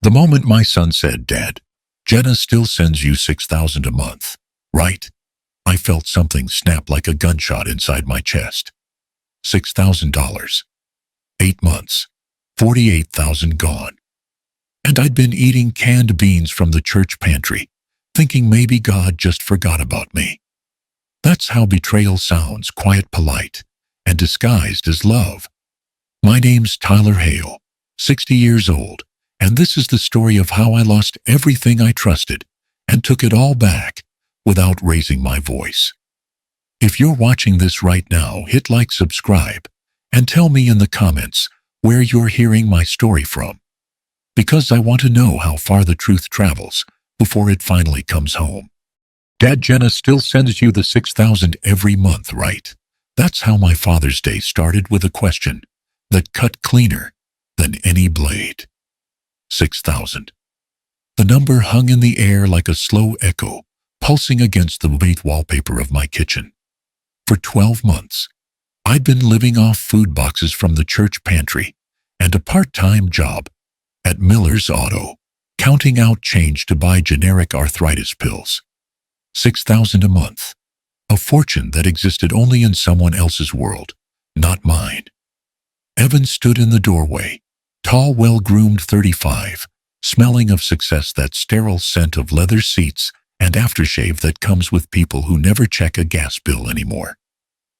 The moment my son said, "Dad, Jenna still sends you $6,000 a month, right?" I felt something snap like a gunshot inside my chest. $6,000. 8 months. 48,000 gone. And I'd been eating canned beans from the church pantry, thinking maybe God just forgot about me. That's how betrayal sounds, quiet, polite, and disguised as love. My name's Tyler Hale, 60 years old, and this is the story of how I lost everything I trusted and took it all back without raising my voice. If you're watching this right now, hit like, subscribe, and tell me in the comments where you're hearing my story from, because I want to know how far the truth travels before it finally comes home. Dad, Jenna still sends you the $6,000 every month, right? That's how my Father's Day started, with a question that cut cleaner than any blade. 6,000. The number hung in the air like a slow echo, pulsing against the white wallpaper of my kitchen. For 12 months, I'd been living off food boxes from the church pantry and a part-time job at Miller's Auto, counting out change to buy generic arthritis pills. 6,000 a month, a fortune that existed only in someone else's world, not mine. Evan stood in the doorway, tall, well-groomed, 35, smelling of success, that sterile scent of leather seats and aftershave that comes with people who never check a gas bill anymore.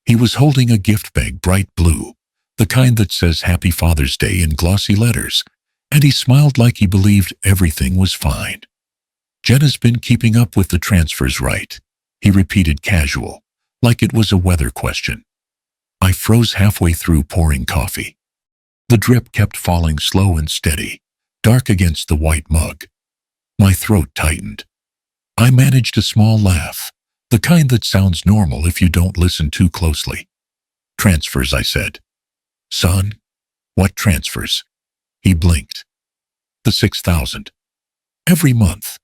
He was holding a gift bag, bright blue, the kind that says Happy Father's Day in glossy letters, and he smiled like he believed everything was fine. "Jenna's been keeping up with the transfers, right?" he repeated, casual, like it was a weather question. I froze halfway through pouring coffee. The drip kept falling, slow and steady, dark against the white mug. My throat tightened. I managed a small laugh, the kind that sounds normal if you don't listen too closely. "Transfers," I said. "Son, what transfers?" He blinked. "The 6,000. Every month.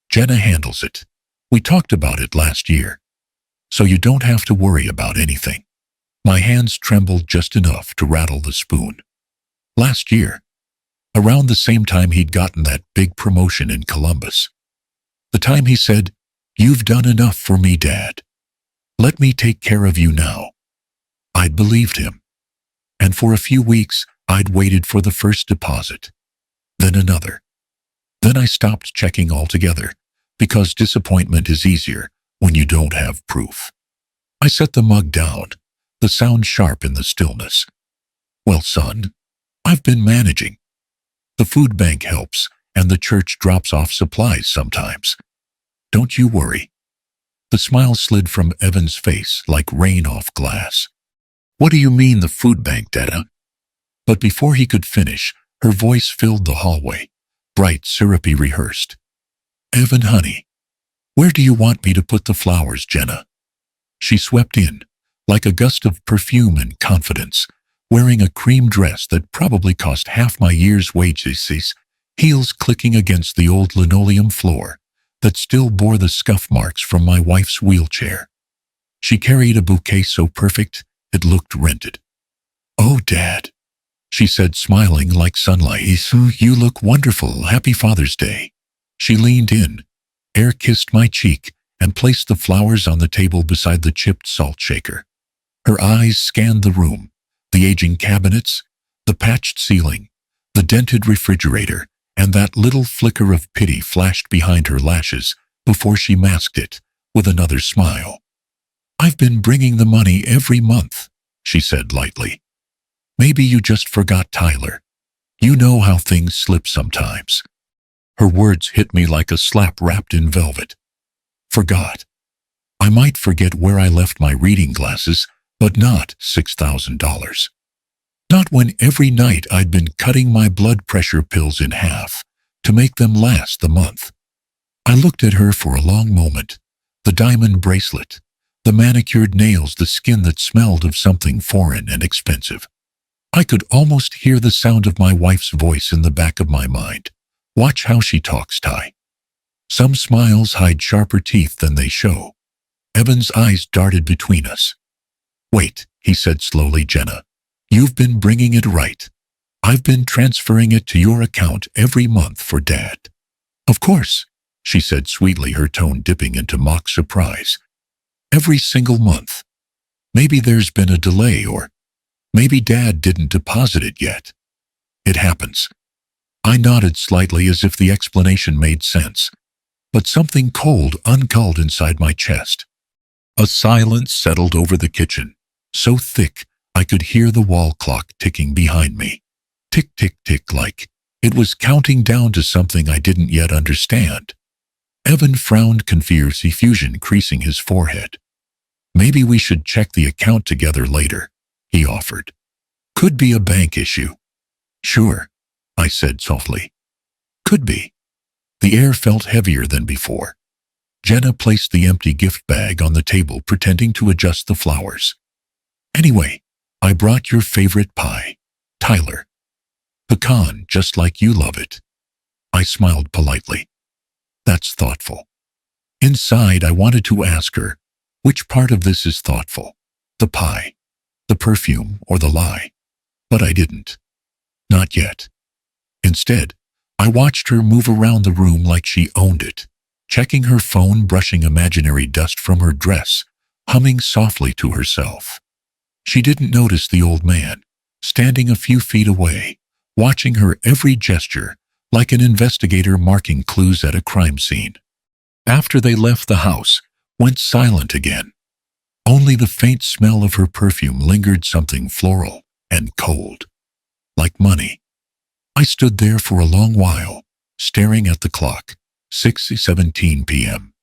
Jenna handles it. We talked about it last year. So you don't have to worry about anything." My hands trembled just enough to rattle the spoon. Last year, around the same time he'd gotten that big promotion in Columbus. The time he said, "You've done enough for me, Dad. Let me take care of you now." I'd believed him. And for a few weeks, I'd waited for the first deposit. Then another. Then I stopped checking altogether, because disappointment is easier when you don't have proof. I set the mug down, the sound sharp in the stillness. "Well, son, I've been managing. The food bank helps, and the church drops off supplies sometimes. Don't you worry." The smile slid from Evan's face like rain off glass. "What do you mean, the food bank, Dada?" But before he could finish, her voice filled the hallway, bright, syrupy, rehearsed. "Evan, honey, where do you want me to put the flowers, Jenna?" She swept in, like a gust of perfume and confidence, wearing a cream dress that probably cost half my year's wages, heels clicking against the old linoleum floor that still bore the scuff marks from my wife's wheelchair. She carried a bouquet so perfect it looked rented. "Oh, Dad," she said, smiling like sunlight. "You look wonderful. Happy Father's Day." She leaned in, air-kissed my cheek, and placed the flowers on the table beside the chipped salt shaker. Her eyes scanned the room, the aging cabinets, the patched ceiling, the dented refrigerator, and that little flicker of pity flashed behind her lashes before she masked it with another smile. "I've been bringing the money every month," she said lightly. "Maybe you just forgot, Tyler. You know how things slip sometimes." Her words hit me like a slap wrapped in velvet. Forgot. I might forget where I left my reading glasses, but not $6,000. Not when every night I'd been cutting my blood pressure pills in half to make them last the month. I looked at her for a long moment, the diamond bracelet, the manicured nails, the skin that smelled of something foreign and expensive. I could almost hear the sound of my wife's voice in the back of my mind. "Watch how she talks, Ty. Some smiles hide sharper teeth than they show." Evan's eyes darted between us. "Wait," he said slowly, "Jenna. You've been bringing it right. I've been transferring it to your account every month for Dad. Of course, she said sweetly, her tone dipping into mock surprise. Every single month. Maybe there's been a delay, or maybe Dad didn't deposit it yet. It happens. I nodded slightly as if the explanation made sense, but something cold uncurled inside my chest. A silence settled over the kitchen, so thick I could hear the wall clock ticking behind me. Tick, tick, tick, like it was counting down to something I didn't yet understand. Evan frowned, confusion creasing his forehead. Maybe we should check the account together later, he offered. Could be a bank issue. Sure, I said softly. Could be. The air felt heavier than before. Jenna placed the empty gift bag on the table, pretending to adjust the flowers. Anyway, I brought your favorite pie, Tyler. Pecan, just like you love it. I smiled politely. That's thoughtful. Inside, I wanted to ask her, which part of this is thoughtful? The pie, the perfume, or the lie? But I didn't. Not yet. Instead, I watched her move around the room like she owned it, checking her phone, brushing imaginary dust from her dress, humming softly to herself. She didn't notice the old man, standing a few feet away, watching her every gesture like an investigator marking clues at a crime scene. After they left, the house went silent again. Only the faint smell of her perfume lingered, something floral and cold, like money. I stood there for a long while, staring at the clock, 6:17 p.m.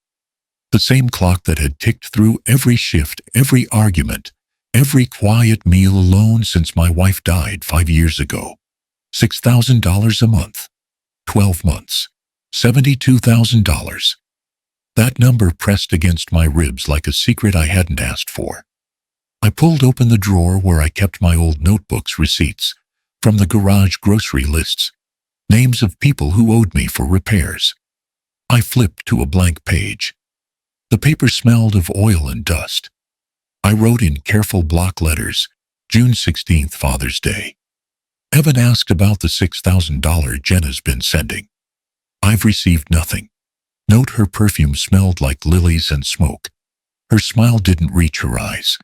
The same clock that had ticked through every shift, every argument, every quiet meal alone since my wife died 5 years ago. $6,000 a month. 12 months. $72,000. That number pressed against my ribs like a secret I hadn't asked for. I pulled open the drawer where I kept my old notebooks, receipts from the garage, grocery lists, names of people who owed me for repairs. I flipped to a blank page. The paper smelled of oil and dust. I wrote in careful block letters, June 16th, Father's Day. Evan asked about the $6,000 Jenna's been sending. I've received nothing. Note, her perfume smelled like lilies and smoke. Her smile didn't reach her eyes.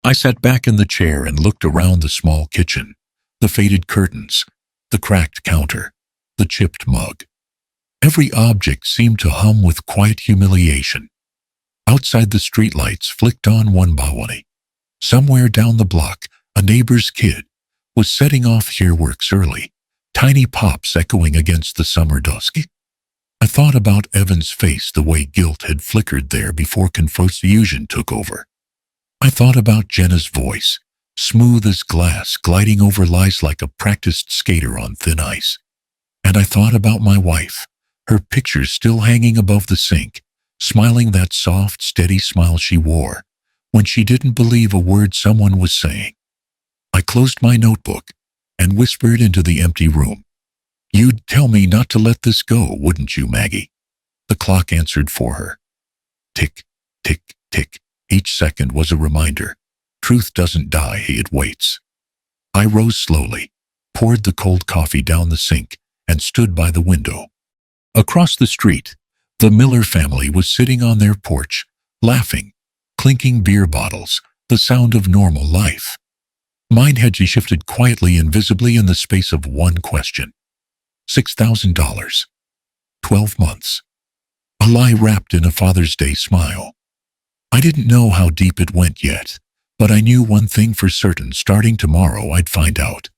I sat back in the chair and looked around the small kitchen, the faded curtains, the cracked counter, the chipped mug. Every object seemed to hum with quiet humiliation. Outside, the streetlights flicked on one by one. Somewhere down the block, a neighbor's kid was setting off fireworks early, tiny pops echoing against the summer dusk. I thought about Evan's face, the way guilt had flickered there before confusion took over. I thought about Jenna's voice, smooth as glass, gliding over lies like a practiced skater on thin ice. And I thought about my wife, her picture still hanging above the sink, smiling that soft, steady smile she wore when she didn't believe a word someone was saying. I closed my notebook and whispered into the empty room. You'd tell me not to let this go, wouldn't you, Maggie? The clock answered for her. Tick, tick, tick. Each second was a reminder. Truth doesn't die, it waits. I rose slowly, poured the cold coffee down the sink, and stood by the window. Across the street, the Miller family was sitting on their porch, laughing, clinking beer bottles, the sound of normal life. Mine had shifted quietly, invisibly, in the space of one question. $6,000. 12 months. A lie wrapped in a Father's Day smile. I didn't know how deep it went yet, but I knew one thing for certain: starting tomorrow I'd find out.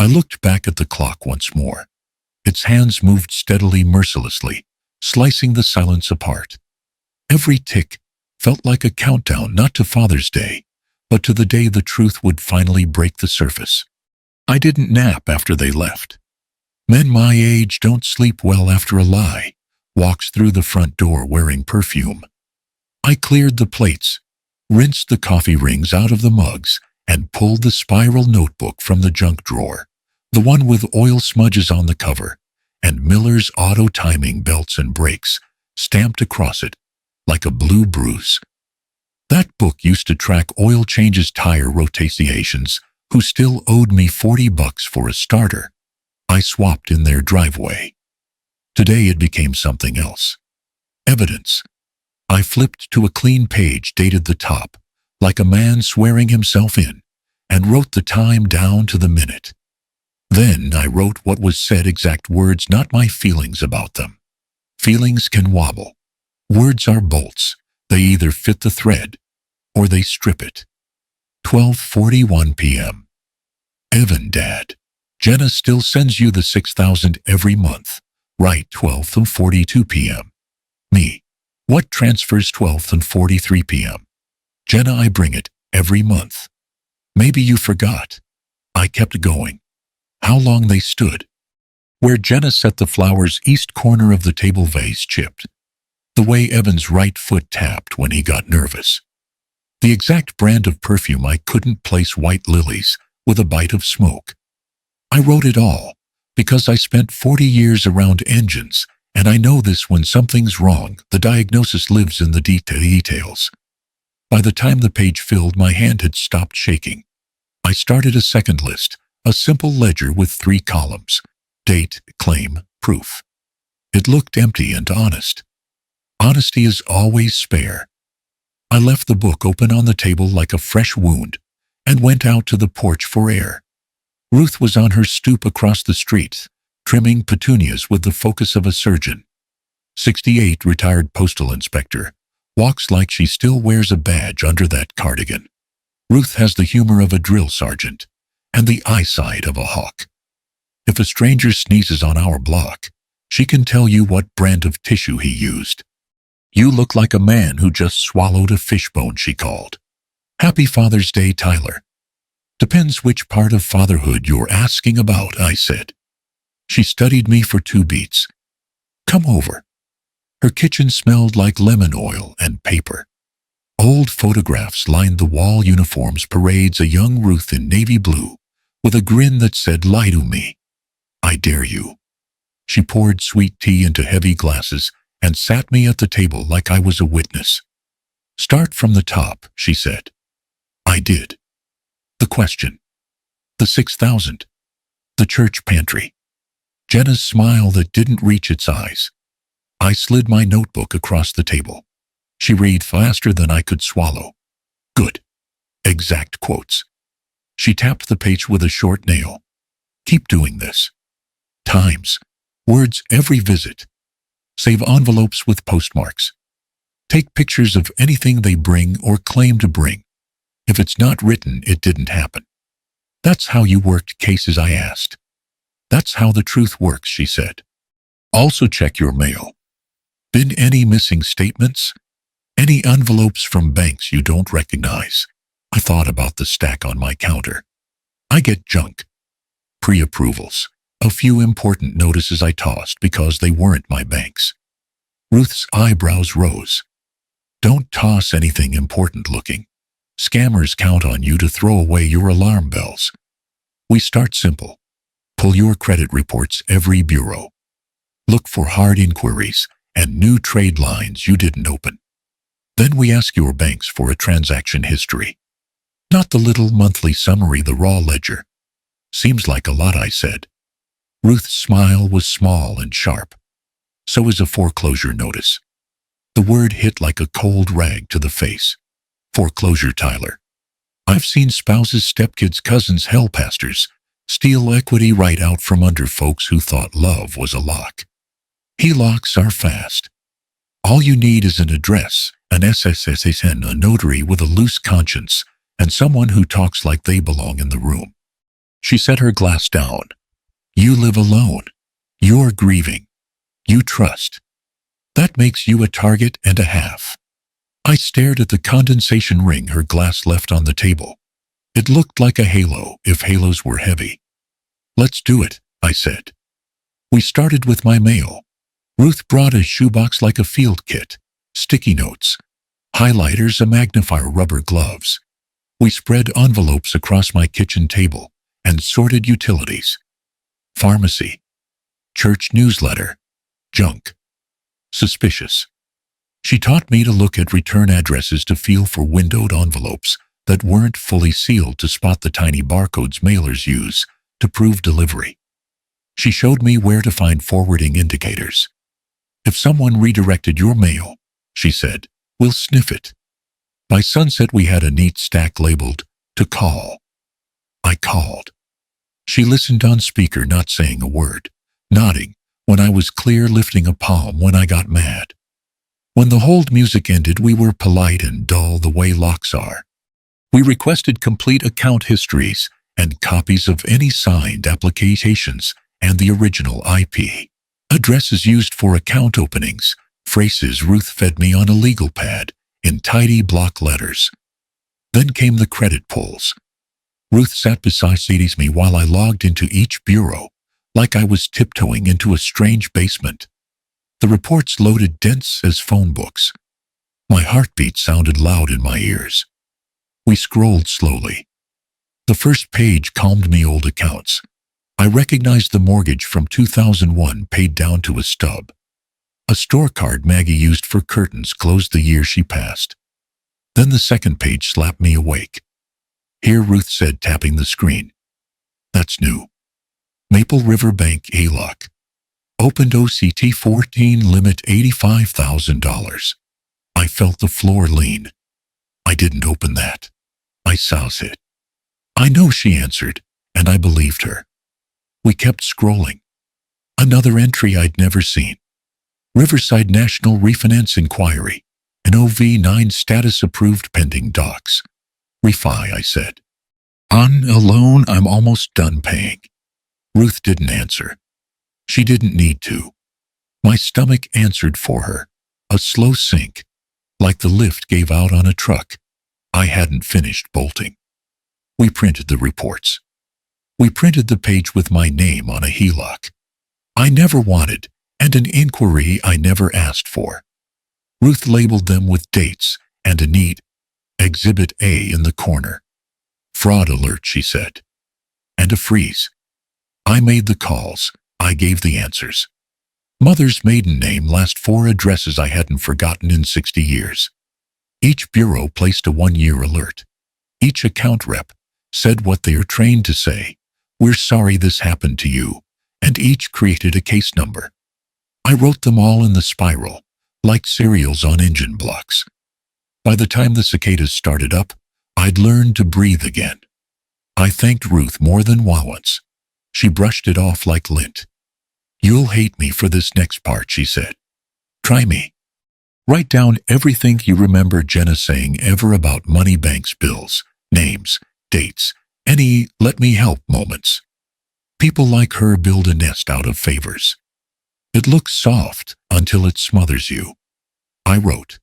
I looked back at the clock once more. Its hands moved steadily, mercilessly, slicing the silence apart. Every tick felt like a countdown, not to Father's Day, but to the day the truth would finally break the surface. I didn't nap after they left. Men my age don't sleep well after a lie walks through the front door wearing perfume. I cleared the plates, rinsed the coffee rings out of the mugs, and pulled the spiral notebook from the junk drawer, the one with oil smudges on the cover, and Miller's auto timing belts and brakes stamped across it like a blue bruise. That book used to track oil changes, tire rotations, who still owed me $40 for a starter I swapped in their driveway. Today it became something else. Evidence. I flipped to a clean page dated the top, like a man swearing himself in, and wrote the time down to the minute. Then I wrote what was said, exact words, not my feelings about them. Feelings can wobble. Words are bolts. They either fit the thread, or they strip it. 12:41 p.m. Evan, Dad. Jenna still sends you the $6,000 every month. Right, 12:42 p.m. Me. What transfers 12:43 p.m. Jenna, I bring it every month. Maybe you forgot. I kept going. How long they stood. Where Jenna set the flowers, east corner of the table, vase chipped. The way Evan's right foot tapped when he got nervous. The exact brand of perfume I couldn't place, white lilies with a bite of smoke. I wrote it all because I spent 40 years around engines, and I know this: when something's wrong, the diagnosis lives in the details. By the time the page filled, my hand had stopped shaking. I started a second list, a simple ledger with 3 columns: date, claim, proof. It looked empty and honest. Honesty is always spare. I left the book open on the table like a fresh wound and went out to the porch for air. Ruth was on her stoop across the street, trimming petunias with the focus of a surgeon. 68, retired postal inspector, walks like she still wears a badge under that cardigan. Ruth has the humor of a drill sergeant and the eyesight of a hawk. If a stranger sneezes on our block, she can tell you what brand of tissue he used. You look like a man who just swallowed a fishbone, she called. Happy Father's Day, Tyler. Depends which part of fatherhood you're asking about, I said. She studied me for 2 beats. Come over. Her kitchen smelled like lemon oil and paper. Old photographs lined the wall, uniforms, parades, a young Ruth in navy blue, with a grin that said, lie to me. I dare you. She poured sweet tea into heavy glasses and sat me at the table like I was a witness. Start from the top, she said. I did. The question. The 6,000. The church pantry. Jenna's smile that didn't reach its eyes. I slid my notebook across the table. She read faster than I could swallow. Good. Exact quotes. She tapped the page with a short nail. Keep doing this. Times. Words every visit. Save envelopes with postmarks. Take pictures of anything they bring or claim to bring. If it's not written, it didn't happen. That's how you worked cases, I asked. That's how the truth works, she said. Also check your mail. Been any missing statements? Any envelopes from banks you don't recognize? I thought about the stack on my counter. I get junk. Pre-approvals. A few important notices I tossed because they weren't my banks. Ruth's eyebrows rose. Don't toss anything important looking. Scammers count on you to throw away your alarm bells. We start simple. Pull your credit reports every bureau. Look for hard inquiries and new trade lines you didn't open. Then we ask your banks for a transaction history. Not the little monthly summary, the raw ledger. Seems like a lot, I said. Ruth's smile was small and sharp. So is a foreclosure notice. The word hit like a cold rag to the face. Foreclosure, Tyler. I've seen spouses, stepkids, cousins, hell pastors steal equity right out from under folks who thought love was a lock. HELOCs are fast. All you need is an address, an SSSN, a notary with a loose conscience, and someone who talks like they belong in the room. She set her glass down. You live alone. You're grieving. You trust. That makes you a target and a half. I stared at the condensation ring her glass left on the table. It looked like a halo, if halos were heavy. Let's do it, I said. We started with my mail. Ruth brought a shoebox like a field kit, sticky notes, highlighters, a magnifier, rubber gloves. We spread envelopes across my kitchen table and sorted utilities. Pharmacy. Church newsletter. Junk. Suspicious. She taught me to look at return addresses, to feel for windowed envelopes, that weren't fully sealed to spot the tiny barcodes mailers use to prove delivery. She showed me where to find forwarding indicators. If someone redirected your mail, she said, we'll sniff it. By sunset, we had a neat stack labeled, to call. I called. She listened on speaker, not saying a word, nodding when I was clear, lifting a palm when I got mad. When the hold music ended, we were polite and dull the way locks are. We requested complete account histories and copies of any signed applications and the original IP addresses used for account openings, phrases Ruth fed me on a legal pad in tidy block letters. Then came the credit pulls. Ruth sat beside me while I logged into each bureau, like I was tiptoeing into a strange basement. The reports loaded dense as phone books. My heartbeat sounded loud in my ears. We scrolled slowly. The first page calmed me. Old accounts. I recognized the mortgage from 2001 paid down to a stub. A store card Maggie used for curtains closed the year she passed. Then the second page slapped me awake. Here, Ruth said, tapping the screen. That's new. Maple River Bank HELOC. Opened OCT 14, limit $85,000. I felt the floor lean. I didn't open that. I soused it. I know, she answered, and I believed her. We kept scrolling. Another entry I'd never seen. Riverside National Refinance Inquiry. An OV9 status approved pending docs. Refi, I said. On a loan I'm almost done paying. Ruth didn't answer. She didn't need to. My stomach answered for her. A slow sink, like the lift gave out on a truck. I hadn't finished bolting. We printed the reports. We printed the page with my name on a HELOC I never wanted and an inquiry I never asked for. Ruth labeled them with dates and a neat Exhibit A in the corner. Fraud alert, she said. And a freeze. I made the calls. I gave the answers. Mother's maiden name, last 4 addresses I hadn't forgotten in 60 years. Each bureau placed a 1-year alert. Each account rep said what they are trained to say. We're sorry this happened to you. And each created a case number. I wrote them all in the spiral, like cereals on engine blocks. By the time the cicadas started up, I'd learned to breathe again. I thanked Ruth more than once. She brushed it off like lint. You'll hate me for this next part, she said. Try me. Write down everything you remember Jenna saying ever about money, banks, bills, names, dates, any let me help moments. People like her build a nest out of favors. It looks soft until it smothers you. I wrote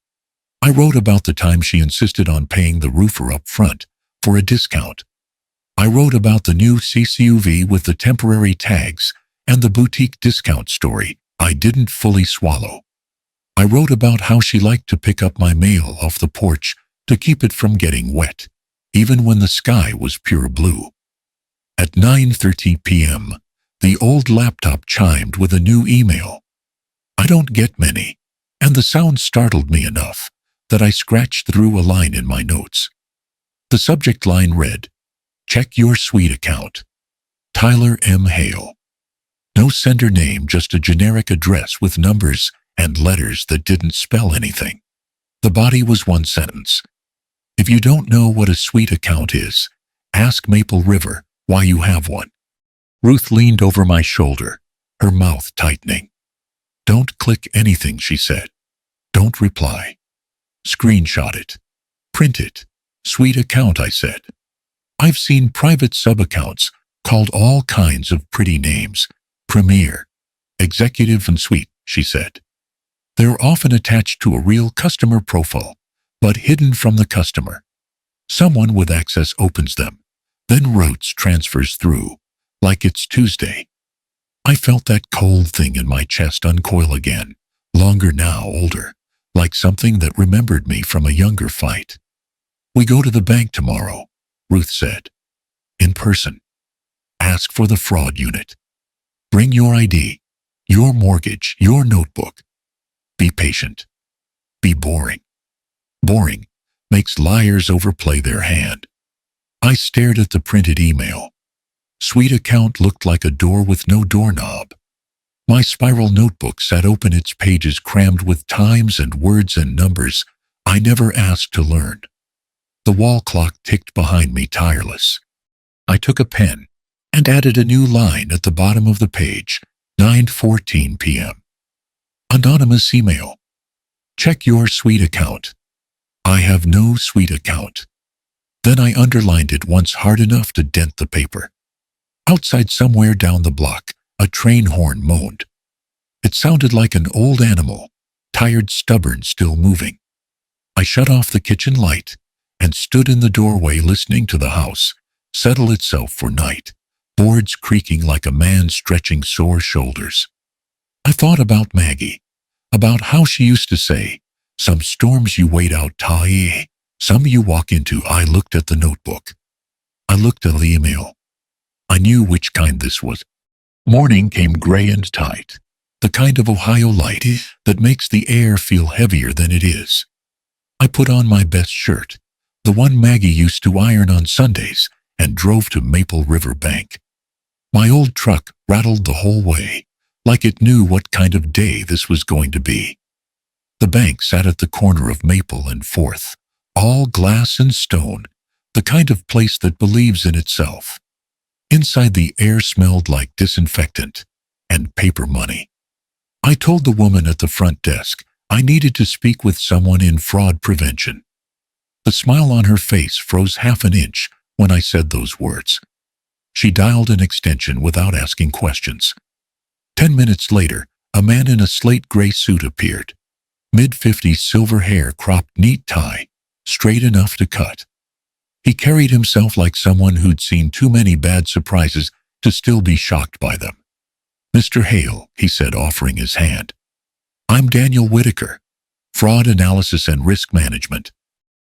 about the time she insisted on paying the roofer up front for a discount. I wrote about the new CCUV with the temporary tags and the boutique discount story I didn't fully swallow. I wrote about how she liked to pick up my mail off the porch to keep it from getting wet, even when the sky was pure blue. At 9:30 p.m., the old laptop chimed with a new email. I don't get many, and the sound startled me enough that I scratched through a line in my notes. The subject line read, "Check your suite account. Tyler M. Hale." No sender name, just a generic address with numbers and letters that didn't spell anything. The body was one sentence. If you don't know what a suite account is, ask Maple River why you have one. Ruth leaned over my shoulder, her mouth tightening. Don't click anything, she said. Don't reply. Screenshot it. Print it. Suite account, I said. I've seen private sub-accounts called all kinds of pretty names. Premier, executive, and suite, she said. They're often attached to a real customer profile, but hidden from the customer. Someone with access opens them, then routes transfers through, like it's Tuesday. I felt that cold thing in my chest uncoil again, longer now, older, like something that remembered me from a younger fight. We go to the bank tomorrow, Ruth said. In person. Ask for the fraud unit. Bring your ID, your mortgage, your notebook. Be patient. Be boring. Boring, makes liars overplay their hand. I stared at the printed email. Suite account looked like a door with no doorknob. My spiral notebook sat open, its pages crammed with times and words and numbers I never asked to learn. The wall clock ticked behind me, tireless. I took a pen and added a new line at the bottom of the page, 9:14 p.m. Anonymous email. Check your suite account. I have no suite account. Then I underlined it once, hard enough to dent the paper. Outside, somewhere down the block, a train horn moaned. It sounded like an old animal, tired, stubborn, still moving. I shut off the kitchen light and stood in the doorway, listening to the house settle itself for night, boards creaking like a man stretching sore shoulders. I thought about Maggie, about how she used to say, "Some storms you wait out, Ty, some you walk into." I looked at the notebook. I looked at the email. I knew which kind this was. Morning came gray and tight, the kind of Ohio light that makes the air feel heavier than it is. I put on my best shirt, the one Maggie used to iron on Sundays, and drove to Maple River Bank. My old truck rattled the whole way, like it knew what kind of day this was going to be. The bank sat at the corner of Maple and 4th, all glass and stone, the kind of place that believes in itself. Inside, the air smelled like disinfectant and paper money. I told the woman at the front desk I needed to speak with someone in fraud prevention. The smile on her face froze half an inch when I said those words. She dialed an extension without asking questions. 10 minutes later, a man in a slate gray suit appeared. Mid-50s, silver hair, cropped, neat tie, straight enough to cut. He carried himself like someone who'd seen too many bad surprises to still be shocked by them. "Mr. Hale," he said, offering his hand. "I'm Daniel Whitaker, Fraud Analysis and Risk Management."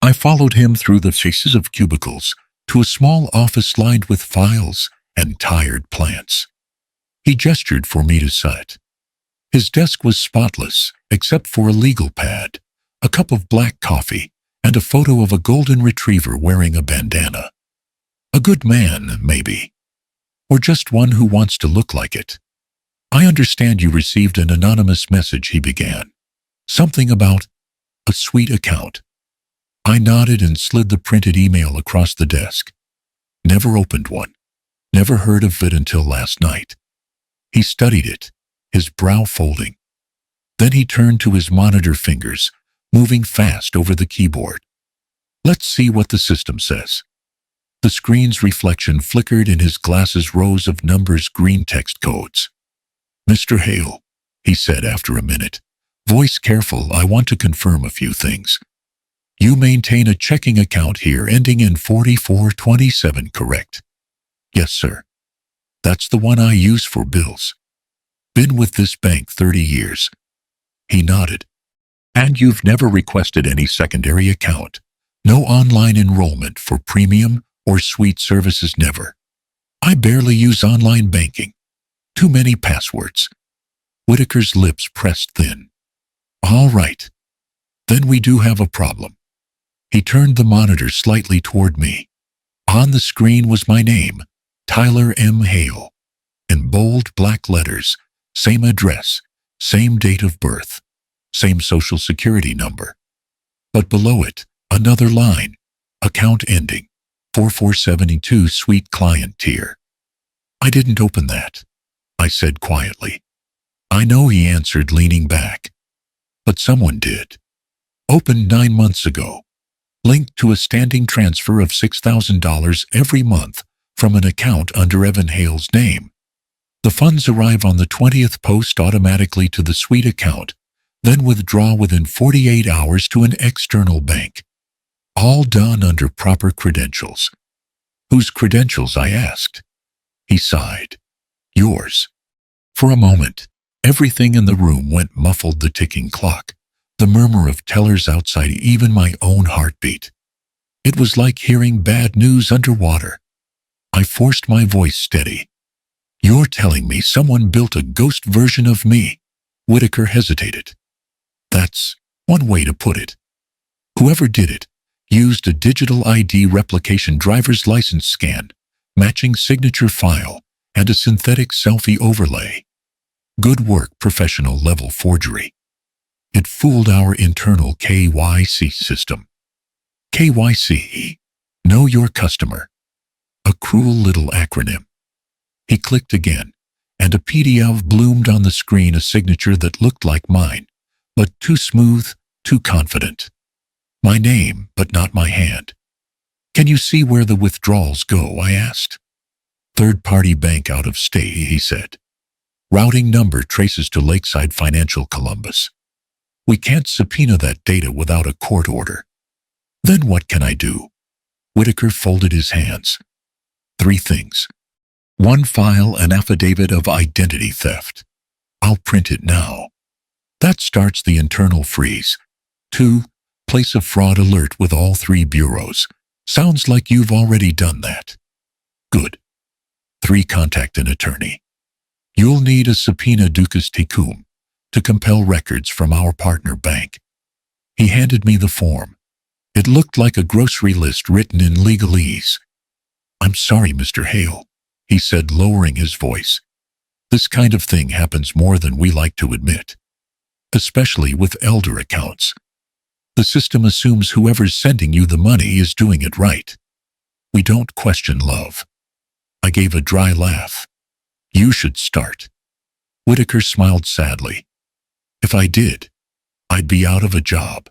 I followed him through the faces of cubicles to a small office lined with files and tired plants. He gestured for me to sit. His desk was spotless, except for a legal pad, a cup of black coffee, and a photo of a golden retriever wearing a bandana. A good man, maybe. Or just one who wants to look like it. "I understand you received an anonymous message," he began. "Something about a suite account." I nodded and slid the printed email across the desk. Never opened one. Never heard of it until last night. He studied it, his brow folding. Then he turned to his monitor, fingers moving fast over the keyboard. "Let's see what the system says." The screen's reflection flickered in his glasses, rows of numbers, green text codes. "Mr. Hale," he said after a minute, voice careful, "I want to confirm a few things. You maintain a checking account here ending in 4427, correct?" "Yes, sir. That's the one I use for bills. Been with this bank 30 years. He nodded. "And you've never requested any secondary account? No online enrollment for premium or suite services? Never?" "I barely use online banking. Too many passwords." Whitaker's lips pressed thin. "All right. Then we do have a problem." He turned the monitor slightly toward me. On the screen was my name, Tyler M. Hale, in bold black letters, same address, same date of birth, same social security number. But below it, another line, account ending 4472, suite client tier. "I didn't open that," I said quietly. "I know," he answered, leaning back. "But someone did. Opened 9 months ago. Linked to a standing transfer of $6,000 every month from an account under Evan Hale's name. The funds arrive on the 20th post automatically to the suite account, then withdraw within 48 hours to an external bank. All done under proper credentials." "Whose credentials?" I asked. He sighed. "Yours." For a moment, everything in the room went muffled, the ticking clock, the murmur of tellers outside, even my own heartbeat. It was like hearing bad news underwater. I forced my voice steady. "You're telling me someone built a ghost version of me?" Whitaker hesitated. "That's one way to put it. Whoever did it Used a digital ID replication driver's license scan, matching signature file, and a synthetic selfie overlay. Good work, professional level forgery. It fooled our internal KYC system. KYC, Know Your Customer. A cruel little acronym. He clicked again, and a PDF bloomed on the screen, a signature that looked like mine, but too smooth, too confident. My name, but not my hand. Can you see where the withdrawals go? I asked. Third-party bank out of state, he said. Routing number traces to Lakeside Financial, Columbus. We can't subpoena that data without a court order. Then what can I do? Whitaker folded his hands. 3 things. 1, file an affidavit of identity theft. I'll print it now. That starts the internal freeze. 2, place a fraud alert with all 3 bureaus. Sounds like you've already done that. Good. 3, contact an attorney. You'll need a subpoena ducis tecum to compel records from our partner bank. He handed me the form. It looked like a grocery list written in legalese. I'm sorry, Mr. Hale, he said, lowering his voice. This kind of thing happens more than we like to admit, especially with elder accounts. The system assumes whoever's sending you the money is doing it right. We don't question love. I gave a dry laugh. You should start. Whitaker smiled sadly. If I did, I'd be out of a job.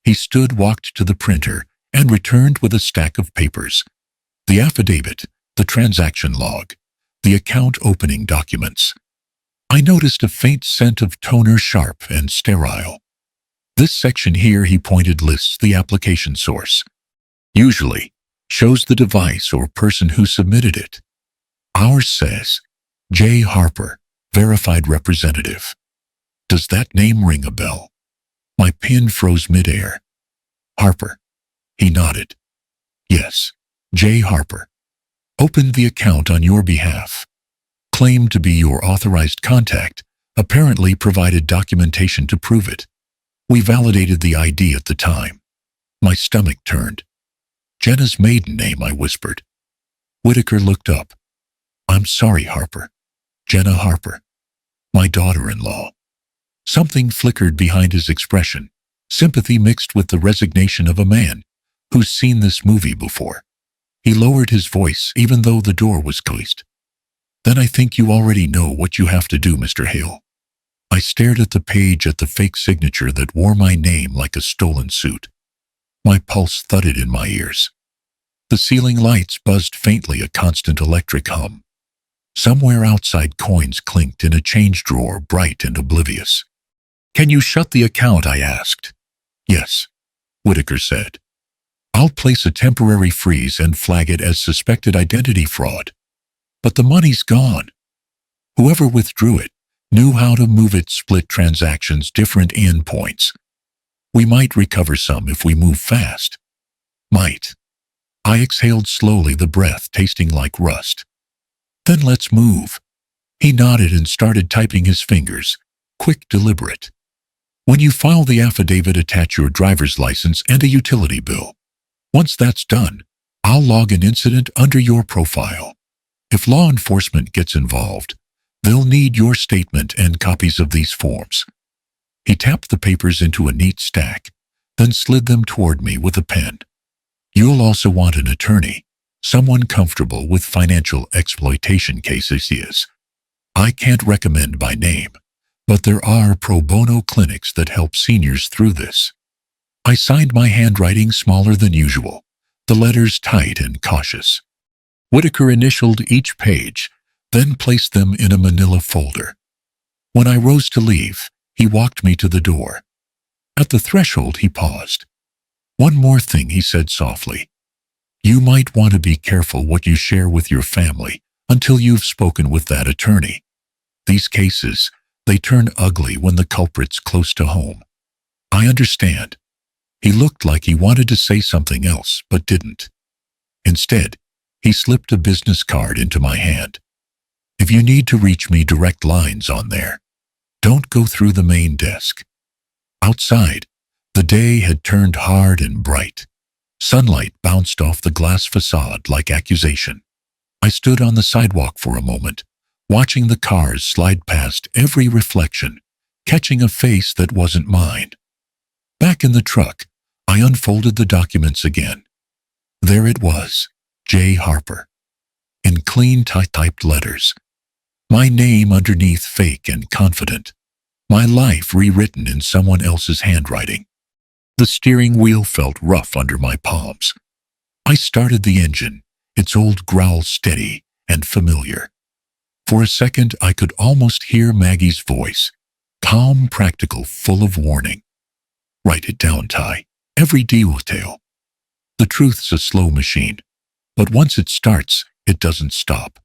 He stood, walked to the printer, and returned with a stack of papers. The affidavit, the transaction log, the account opening documents. I noticed a faint scent of toner, sharp and sterile. This section here, he pointed, lists the application source. Usually, shows the device or person who submitted it. Ours says, J. Harper, verified representative. Does that name ring a bell? My pen froze midair. Harper. He nodded. Yes, J. Harper. Opened the account on your behalf. Claimed to be your authorized contact, apparently provided documentation to prove it. We validated the ID at the time. My stomach turned. Jenna's maiden name, I whispered. Whitaker looked up. I'm sorry, Harper. Jenna Harper. My daughter-in-law. Something flickered behind his expression, sympathy mixed with the resignation of a man who's seen this movie before. He lowered his voice even though the door was closed. Then I think you already know what you have to do, Mr. Hale. I stared at the page, at the fake signature that wore my name like a stolen suit. My pulse thudded in my ears. The ceiling lights buzzed faintly, a constant electric hum. Somewhere outside, coins clinked in a change drawer, bright and oblivious. Can you shut the account? I asked. Yes, Whitaker said. I'll place a temporary freeze and flag it as suspected identity fraud. But the money's gone. Whoever withdrew it knew how to move it, split transactions, different endpoints. We might recover some if we move fast. Might. I exhaled slowly, the breath tasting like rust. Then let's move. He nodded and started typing his fingers, quick, deliberate. When you file the affidavit, attach your driver's license and a utility bill. Once that's done, I'll log an incident under your profile. If law enforcement gets involved, they'll need your statement and copies of these forms. He tapped the papers into a neat stack, then slid them toward me with a pen. You'll also want an attorney, someone comfortable with financial exploitation cases. Yes. I can't recommend by name, but there are pro bono clinics that help seniors through this. I signed, my handwriting smaller than usual, the letters tight and cautious. Whitaker initialed each page, then placed them in a manila folder. When I rose to leave, he walked me to the door. At the threshold, he paused. One more thing, he said softly. You might want to be careful what you share with your family until you've spoken with that attorney. These cases, they turn ugly when the culprit's close to home. I understand. He looked like he wanted to say something else, but didn't. Instead, he slipped a business card into my hand. If you need to reach me, direct lines on there. Don't go through the main desk. Outside, the day had turned hard and bright. Sunlight bounced off the glass facade like accusation. I stood on the sidewalk for a moment, watching the cars slide past every reflection, catching a face that wasn't mine. Back in the truck, I unfolded the documents again. There it was, J. Harper. In clean typed letters. My name underneath, fake and confident. My life rewritten in someone else's handwriting. The steering wheel felt rough under my palms. I started the engine, its old growl steady and familiar. For a second, I could almost hear Maggie's voice, calm, practical, full of warning. Write it down, Ty. Every detail. The truth's a slow machine, but once it starts, it doesn't stop.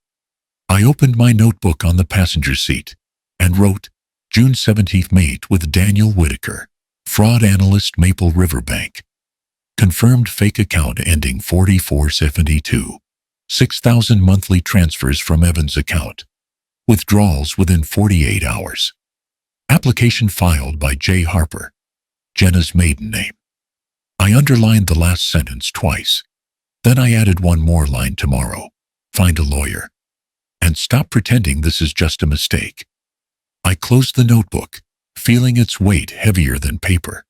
I opened my notebook on the passenger seat and wrote, June 17th, mate with Daniel Whitaker, fraud analyst, Maple River Bank. Confirmed fake account ending 4472. 6,000 monthly transfers from Evan's account. Withdrawals within 48 hours. Application filed by J. Harper, Jenna's maiden name. I underlined the last sentence twice. Then I added one more line: tomorrow. Find a lawyer. And stop pretending this is just a mistake. I closed the notebook, feeling its weight heavier than paper.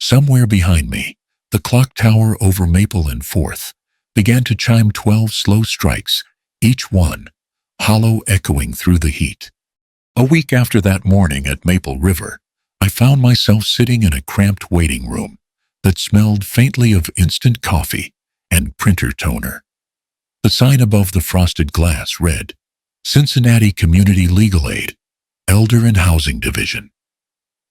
Somewhere behind me, the clock tower over Maple and 4th began to chime 12 slow strikes, each one hollow, echoing through the heat. A week after that morning at Maple River, I found myself sitting in a cramped waiting room that smelled faintly of instant coffee and printer toner. The sign above the frosted glass read, Cincinnati Community Legal Aid, Elder and Housing Division.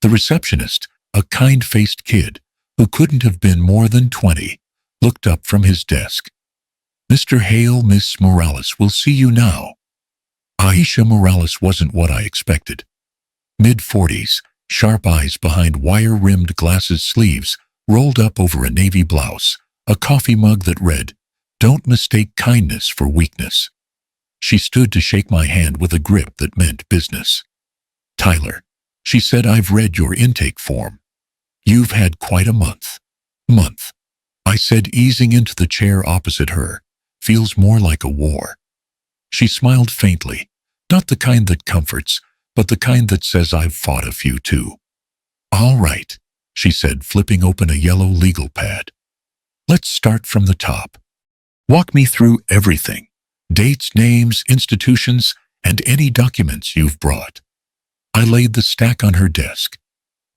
The receptionist, a kind-faced kid who couldn't have been more than 20, looked up from his desk. Mr. Hale, Miss Morales will see you now. Aisha Morales wasn't what I expected. Mid-40s, sharp eyes behind wire-rimmed glasses, sleeves rolled up over a navy blouse, a coffee mug that read, Don't mistake kindness for weakness. She stood to shake my hand with a grip that meant business. Tyler, she said, I've read your intake form. You've had quite a month. Month, I said, easing into the chair opposite her. Feels more like a war. She smiled faintly, not the kind that comforts, but the kind that says I've fought a few too. All right, she said, flipping open a yellow legal pad. Let's start from the top. Walk me through everything. Dates, names, institutions, and any documents you've brought. I laid the stack on her desk.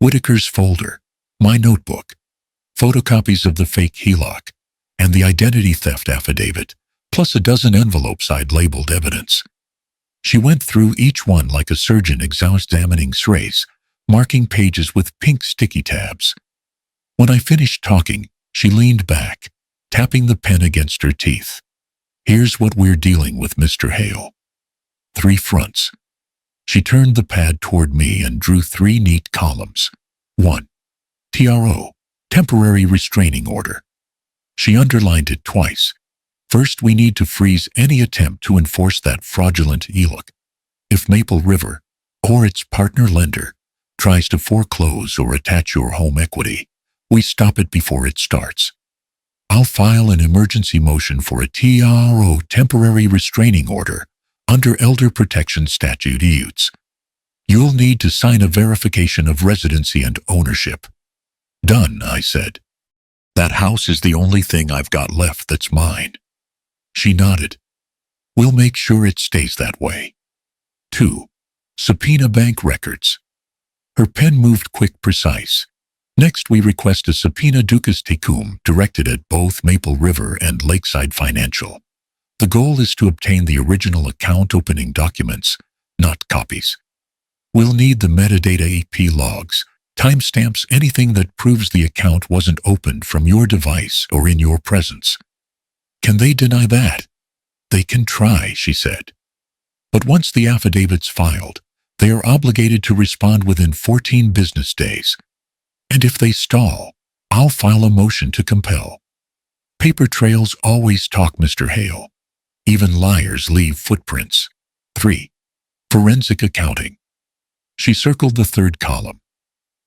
Whitaker's folder, my notebook, photocopies of the fake HELOC, and the identity theft affidavit, plus a dozen envelopes I'd labeled evidence. She went through each one like a surgeon examining x-rays, marking pages with pink sticky tabs. When I finished talking, she leaned back, tapping the pen against her teeth. Here's what we're dealing with, Mr. Hale. 3 fronts. She turned the pad toward me and drew 3 neat columns. 1. TRO, temporary restraining order. She underlined it twice. First, we need to freeze any attempt to enforce that fraudulent HELOC. If Maple River, or its partner lender, tries to foreclose or attach your home equity, we stop it before it starts. I'll file an emergency motion for a TRO, temporary restraining order, under Elder Protection Statutes. You'll need to sign a verification of residency and ownership. Done, I said. That house is the only thing I've got left that's mine. She nodded. We'll make sure it stays that way. 2. Subpoena bank records. Her pen moved quick, precise. Next, we request a subpoena duces tecum directed at both Maple River and Lakeside Financial. The goal is to obtain the original account opening documents, not copies. We'll need the metadata AP logs, timestamps, anything that proves the account wasn't opened from your device or in your presence. Can they deny that? They can try, she said. But once the affidavit's filed, they are obligated to respond within 14 business days. And if they stall, I'll file a motion to compel. Paper trails always talk, Mr. Hale. Even liars leave footprints. 3. Forensic accounting. She circled the 3rd column.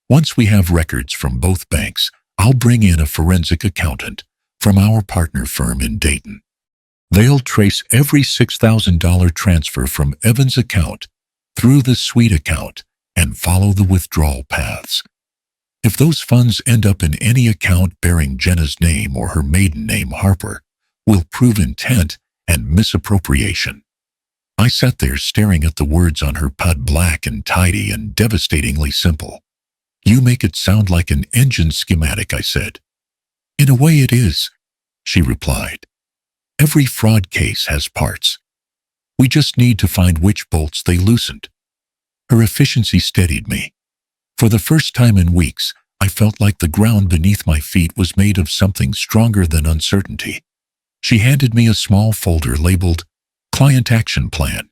Once we have records from both banks, I'll bring in a forensic accountant, from our partner firm in Dayton. They'll trace every $6,000 transfer from Evan's account through the suite account and follow the withdrawal paths. If those funds end up in any account bearing Jenna's name or her maiden name, Harper, we'll prove intent and misappropriation. I sat there staring at the words on her pad, black and tidy and devastatingly simple. You make it sound like an engine schematic, I said. In a way it is, she replied. Every fraud case has parts. We just need to find which bolts they loosened. Her efficiency steadied me. For the first time in weeks, I felt like the ground beneath my feet was made of something stronger than uncertainty. She handed me a small folder labeled Client Action Plan.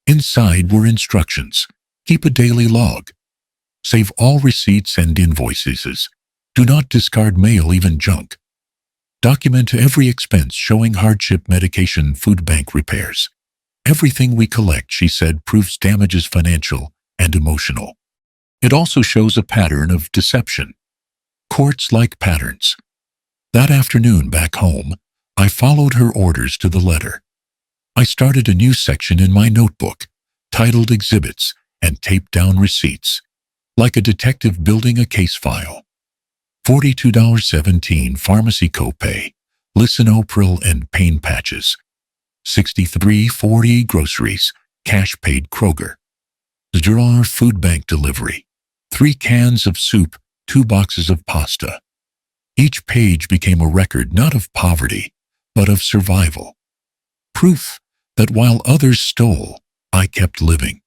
Inside were instructions. Keep a daily log. Save all receipts and invoices. Do not discard mail, even junk. Document every expense showing hardship, medication, food bank repairs. Everything we collect, she said, proves damages, financial and emotional. It also shows a pattern of deception. Courts like patterns. That afternoon back home, I followed her orders to the letter. I started a new section in my notebook, titled Exhibits, and taped down receipts, like a detective building a case file. $42.17 pharmacy copay, lisinopril and pain patches. $63.40 groceries, cash paid Kroger. $0 food bank delivery. 3 cans of soup, 2 boxes of pasta. Each page became a record not of poverty, but of survival. Proof that while others stole, I kept living.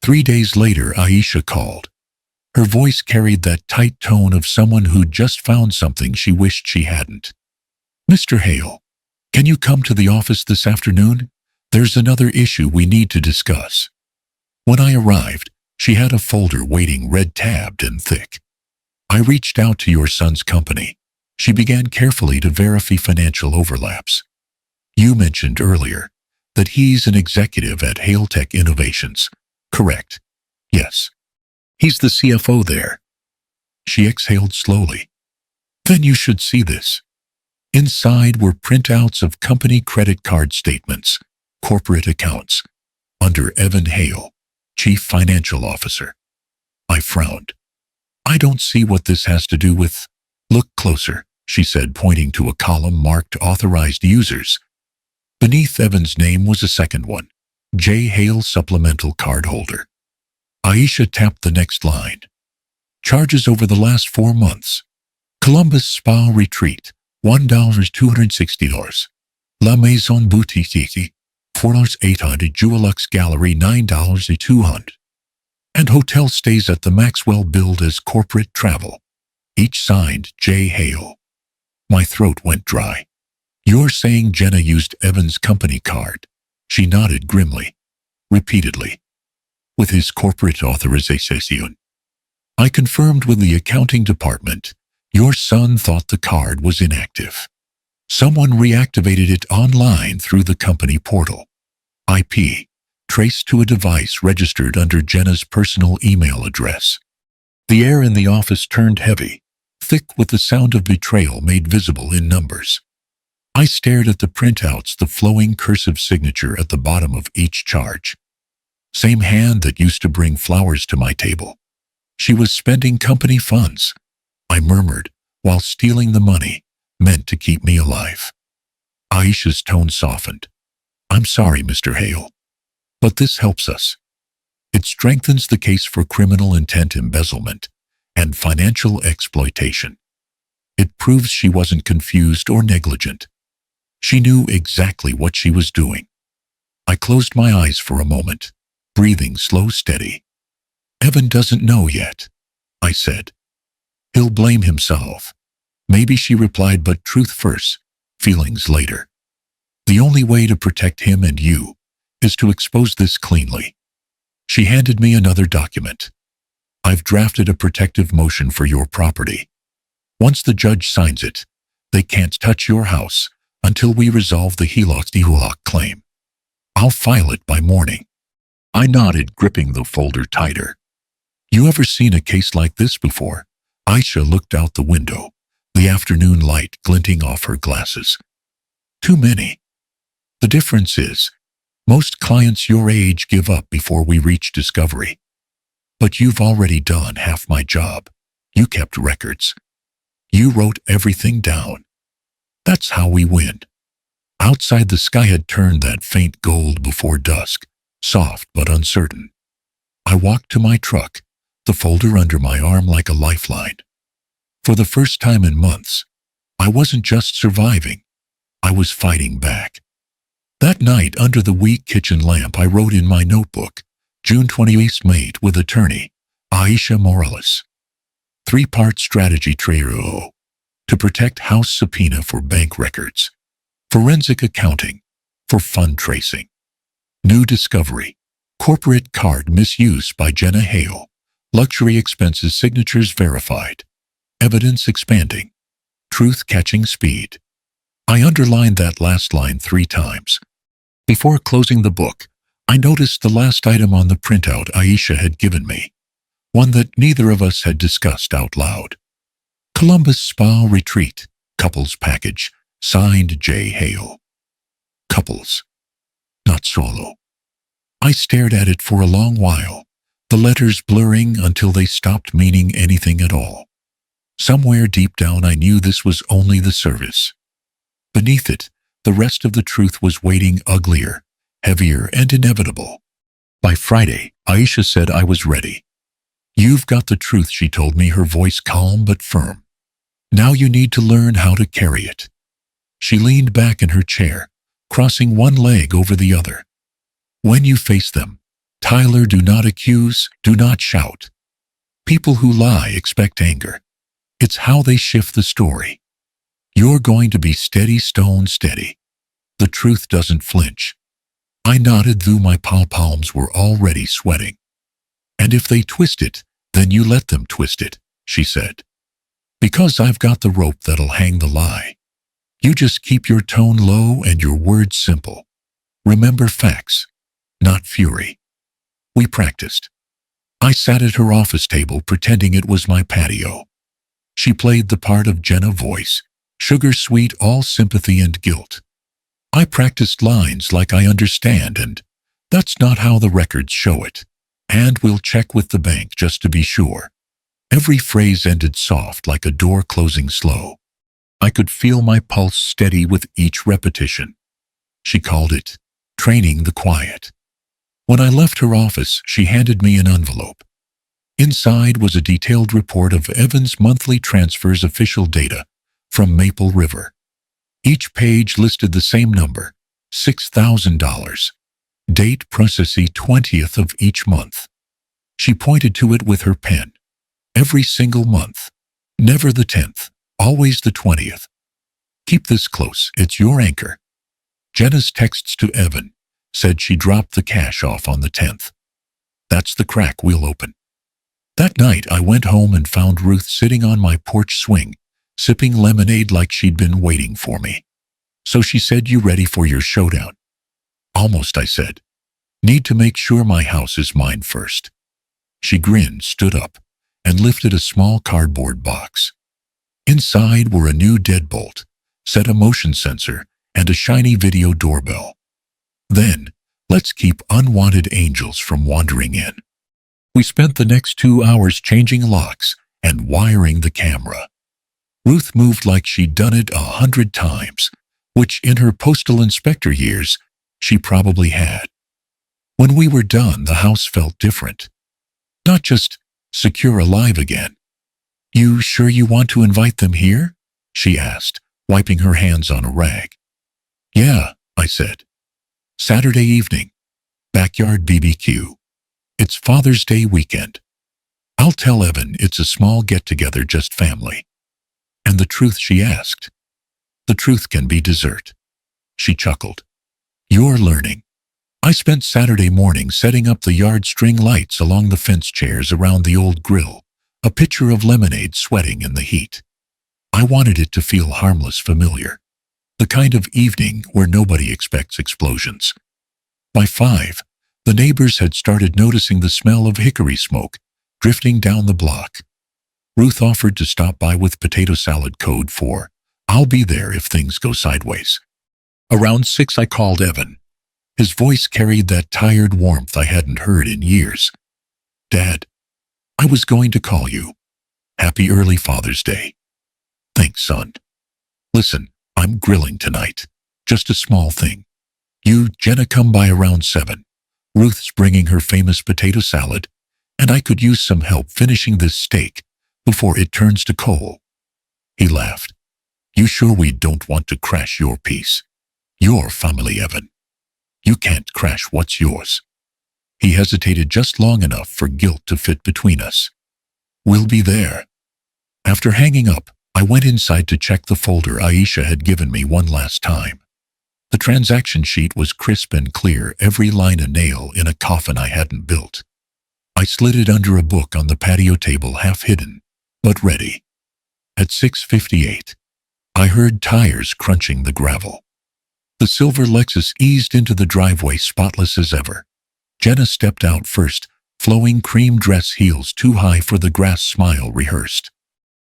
3 days later, Aisha called. Her voice carried that tight tone of someone who'd just found something she wished she hadn't. Mr. Hale, can you come to the office this afternoon? There's another issue we need to discuss. When I arrived, she had a folder waiting, red-tabbed and thick. I reached out to your son's company. She began carefully to verify financial overlaps. You mentioned earlier that he's an executive at Hale Tech Innovations. Correct. Yes. He's the CFO there. She exhaled slowly. Then you should see this. Inside were printouts of company credit card statements, corporate accounts, under Evan Hale, Chief Financial Officer. I frowned. I don't see what this has to do with... Look closer, she said, pointing to a column marked Authorized Users. Beneath Evan's name was a second one, J. Hale Supplemental Card Holder. Aisha tapped the next line. Charges over the last 4 months. Columbus Spa Retreat, $1,260. La Maison Boutique, $4,800. Jewelux Gallery, $9,200. And hotel stays at the Maxwell billed as corporate travel. Each signed J. Hale. My throat went dry. You're saying Jenna used Evan's company card? She nodded grimly, repeatedly. With his corporate authorization. I confirmed with the accounting department. Your son thought the card was inactive. Someone reactivated it online through the company portal. IP, traced to a device registered under Jenna's personal email address. The air in the office turned heavy, thick with the sound of betrayal made visible in numbers. I stared at the printouts, the flowing cursive signature at the bottom of each charge. Same hand that used to bring flowers to my table. She was spending company funds, I murmured, while stealing the money meant to keep me alive. Aisha's tone softened. I'm sorry, Mr. Hale, but this helps us. It strengthens the case for criminal intent, embezzlement, and financial exploitation. It proves she wasn't confused or negligent. She knew exactly what she was doing. I closed my eyes for a moment, breathing slow, steady. Evan doesn't know yet, I said. He'll blame himself. Maybe, she replied, but truth first, feelings later. The only way to protect him and you is to expose this cleanly. She handed me another document. I've drafted a protective motion for your property. Once the judge signs it, they can't touch your house until we resolve the HELOC claim. I'll file it by morning. I nodded, gripping the folder tighter. You ever seen a case like this before? Aisha looked out the window, the afternoon light glinting off her glasses. Too many. The difference is, most clients your age give up before we reach discovery. But you've already done half my job. You kept records. You wrote everything down. That's how we win. Outside, the sky had turned that faint gold before dusk, soft but uncertain. I walked to my truck, the folder under my arm like a lifeline. For the first time in months, I wasn't just surviving, I was fighting back. That night, under the weak kitchen lamp, I wrote in my notebook, June 28th, mate with attorney, Aisha Morales. 3-part strategy trio to protect house subpoena for bank records, forensic accounting, for fund tracing. New discovery, corporate card misuse by Jenna Hale, luxury expenses signatures verified, evidence expanding, truth catching speed. I underlined that last line 3 times. Before closing the book, I noticed the last item on the printout Aisha had given me, one that neither of us had discussed out loud. Columbus Spa Retreat, couples package, signed J. Hale. Couples, not solo. I stared at it for a long while, the letters blurring until they stopped meaning anything at all. Somewhere deep down I knew this was only the service. Beneath it, the rest of the truth was waiting, uglier, heavier, and inevitable. By Friday, Aisha said I was ready. You've got the truth, she told me, her voice calm but firm. Now you need to learn how to carry it. She leaned back in her chair, crossing one leg over the other. When you face them, Tyler, do not accuse, do not shout. People who lie expect anger. It's how they shift the story. You're going to be steady, stone steady. The truth doesn't flinch. I nodded, though my palms were already sweating. And if they twist it, then you let them twist it, she said. Because I've got the rope that'll hang the lie. You just keep your tone low and your words simple. Remember facts, not fury. We practiced. I sat at her office table pretending it was my patio. She played the part of Jenna voice, sugar sweet, all sympathy and guilt. I practiced lines like I understand, and that's not how the records show it. And we'll check with the bank just to be sure. Every phrase ended soft like a door closing slow. I could feel my pulse steady with each repetition. She called it training the quiet. When I left her office, she handed me an envelope. Inside was a detailed report of Evan's monthly transfers, official data from Maple River. Each page listed the same number, $6,000. Date processee 20th of each month. She pointed to it with her pen. Every single month. Never the 10th, always the 20th. Keep this close, it's your anchor. Jenna's texts to Evan said she dropped the cash off on the 10th. That's the crack we'll open. That night I went home and found Ruth sitting on my porch swing, sipping lemonade like she'd been waiting for me. So she said, "You ready for your showdown?" Almost, I said. Need to make sure my house is mine first. She grinned, stood up, and lifted a small cardboard box. Inside were a new deadbolt, set a motion sensor, and a shiny video doorbell. Then, let's keep unwanted angels from wandering in. We spent the next 2 hours changing locks and wiring the camera. Ruth moved like she'd done it 100 times, which in her postal inspector years, she probably had. When we were done, the house felt different. Not just secure, alive again. You sure you want to invite them here? She asked, wiping her hands on a rag. Yeah, I said. Saturday evening. Backyard BBQ. It's Father's Day weekend. I'll tell Evan it's a small get-together, just family. And the truth, she asked. The truth can be dessert. She chuckled. You're learning. I spent Saturday morning setting up the yard string lights along the fence chairs around the old grill, a pitcher of lemonade sweating in the heat. I wanted it to feel harmless, familiar. The kind of evening where nobody expects explosions. By 5, the neighbors had started noticing the smell of hickory smoke drifting down the block. Ruth offered to stop by with potato salad code 4. I'll be there if things go sideways. Around 6 I called Evan. His voice carried that tired warmth I hadn't heard in years. Dad, I was going to call you. Happy early Father's Day. Thanks, son. Listen, I'm grilling tonight. Just a small thing. You, Jenna, come by around 7. Ruth's bringing her famous potato salad, and I could use some help finishing this steak before it turns to coal. He laughed. You sure we don't want to crash your piece? Your family, Evan. You can't crash what's yours. He hesitated just long enough for guilt to fit between us. We'll be there. After hanging up, I went inside to check the folder Aisha had given me one last time. The transaction sheet was crisp and clear, every line a nail in a coffin I hadn't built. I slid it under a book on the patio table, half hidden, but ready. At 6:58, I heard tires crunching the gravel. The silver Lexus eased into the driveway, spotless as ever. Jenna stepped out first, flowing cream dress, heels too high for the grass smile rehearsed.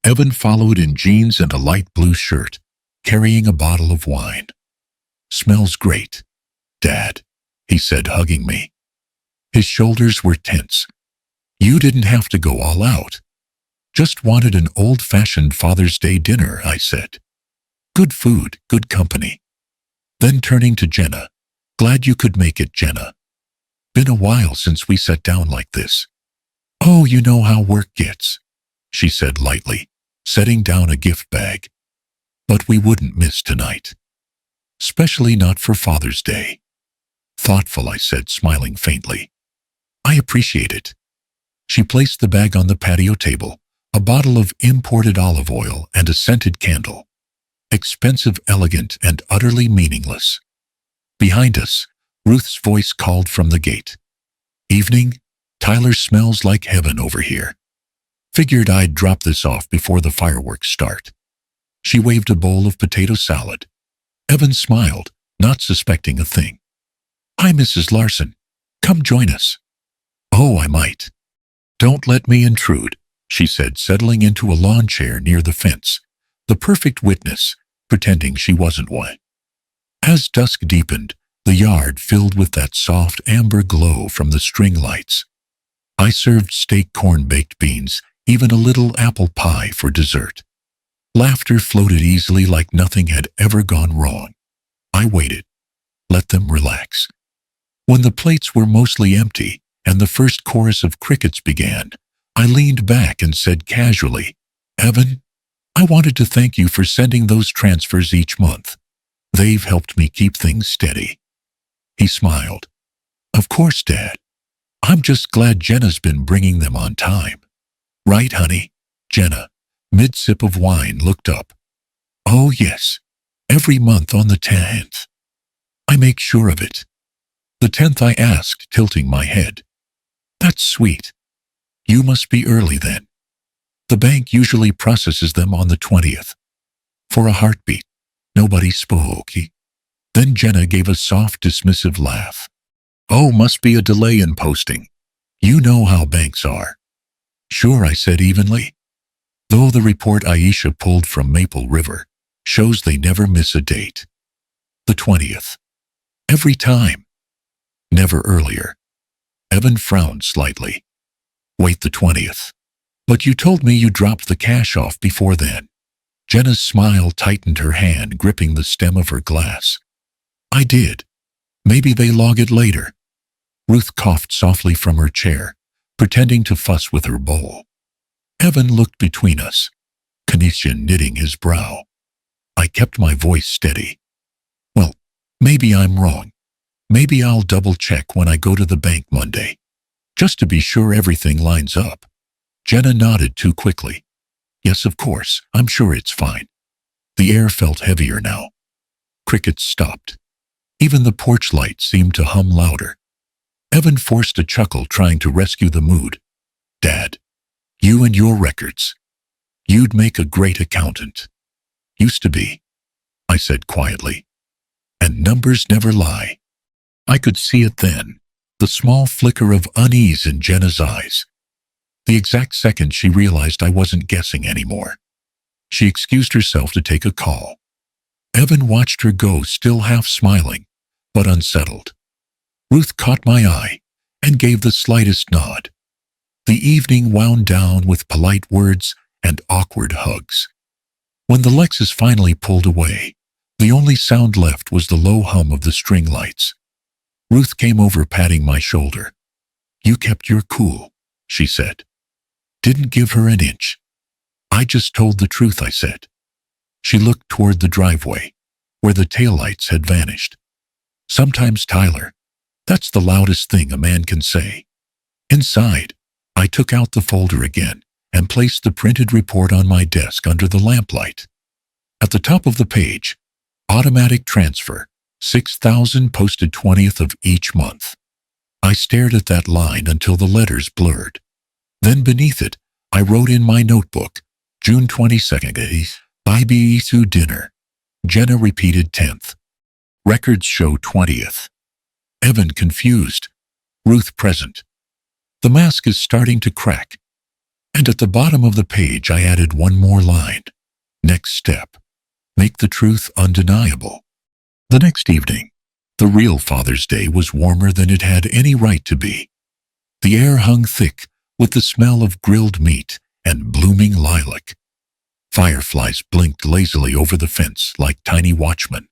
Evan followed in jeans and a light blue shirt, carrying a bottle of wine. Smells great, Dad, he said, hugging me. His shoulders were tense. You didn't have to go all out. Just wanted an old-fashioned Father's Day dinner, I said. Good food, good company. Then turning to Jenna, glad you could make it, Jenna. Been a while since we sat down like this. Oh, you know how work gets, she said lightly, setting down a gift bag. But we wouldn't miss tonight. Especially not for Father's Day. Thoughtful, I said, smiling faintly. I appreciate it. She placed the bag on the patio table, a bottle of imported olive oil and a scented candle. Expensive, elegant, and utterly meaningless. Behind us, Ruth's voice called from the gate. Evening, Tyler, smells like heaven over here. Figured I'd drop this off before the fireworks start. She waved a bowl of potato salad. Evan smiled, not suspecting a thing. Hi, Mrs. Larson. Come join us. Oh, I might. Don't let me intrude, she said, settling into a lawn chair near the fence, the perfect witness, pretending she wasn't one. As dusk deepened, the yard filled with that soft amber glow from the string lights. I served steak, corn, baked beans, even a little apple pie for dessert. Laughter floated easily like nothing had ever gone wrong. I waited. Let them relax. When the plates were mostly empty and the first chorus of crickets began, I leaned back and said casually, Evan, I wanted to thank you for sending those transfers each month. They've helped me keep things steady. He smiled. Of course, Dad. I'm just glad Jenna's been bringing them on time. Right, honey? Jenna, mid-sip of wine, looked up. Oh, yes. Every month on the 10th. I make sure of it. The 10th, I asked, tilting my head. That's sweet. You must be early then. The bank usually processes them on the 20th. For a heartbeat, nobody spoke. Then Jenna gave a soft, dismissive laugh. Oh, must be a delay in posting. You know how banks are. Sure, I said evenly. Though the report Aisha pulled from Maple River shows they never miss a date. The 20th. Every time. Never earlier. Evan frowned slightly. Wait, the 20th. But you told me you dropped the cash off before then. Jenna's smile tightened, her hand gripping the stem of her glass. I did. Maybe they log it later. Ruth coughed softly from her chair, pretending to fuss with her bowl. Evan looked between us, Canisian knitting his brow. I kept my voice steady. Well, maybe I'm wrong. Maybe I'll double-check when I go to the bank Monday, just to be sure everything lines up. Jenna nodded too quickly. Yes, of course, I'm sure it's fine. The air felt heavier now. Crickets stopped. Even the porch light seemed to hum louder. Evan forced a chuckle, trying to rescue the mood. Dad, you and your records. You'd make a great accountant. Used to be, I said quietly. And numbers never lie. I could see it then, the small flicker of unease in Jenna's eyes. The exact second she realized I wasn't guessing anymore. She excused herself to take a call. Evan watched her go, still half smiling, but unsettled. Ruth caught my eye and gave the slightest nod. The evening wound down with polite words and awkward hugs. When the Lexus finally pulled away, the only sound left was the low hum of the string lights. Ruth came over, patting my shoulder. "You kept your cool," she said. "Didn't give her an inch." "I just told the truth," I said. She looked toward the driveway, where the taillights had vanished. "Sometimes, Tyler, that's the loudest thing a man can say." Inside, I took out the folder again and placed the printed report on my desk under the lamplight. At the top of the page, automatic transfer, 6,000 posted 20th of each month. I stared at that line until the letters blurred. Then beneath it, I wrote in my notebook, June 22nd, IBE to dinner. Jenna repeated 10th. Records show 20th. Evan confused. Ruth present. The mask is starting to crack. And at the bottom of the page I added one more line. Next step. Make the truth undeniable. The next evening, the real Father's Day was warmer than it had any right to be. The air hung thick with the smell of grilled meat and blooming lilac. Fireflies blinked lazily over the fence like tiny watchmen.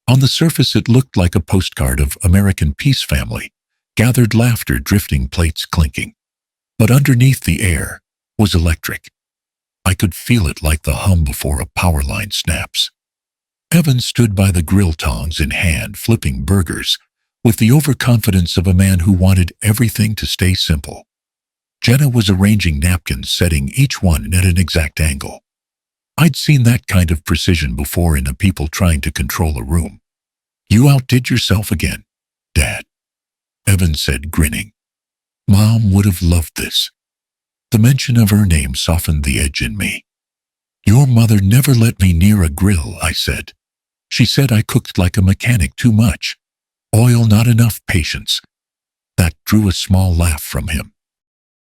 On the surface it looked like a postcard of American Peace Family, gathered laughter drifting, plates clinking. But underneath the air was electric. I could feel it like the hum before a power line snaps. Evan stood by the grill, tongs in hand, flipping burgers, with the overconfidence of a man who wanted everything to stay simple. Jenna was arranging napkins, setting each one at an exact angle. I'd seen that kind of precision before in a people trying to control a room. "You outdid yourself again, Dad," Evan said, grinning. "Mom would have loved this." The mention of her name softened the edge in me. "Your mother never let me near a grill," I said. "She said I cooked like a mechanic, too much. Oil, not enough, patience." That drew a small laugh from him.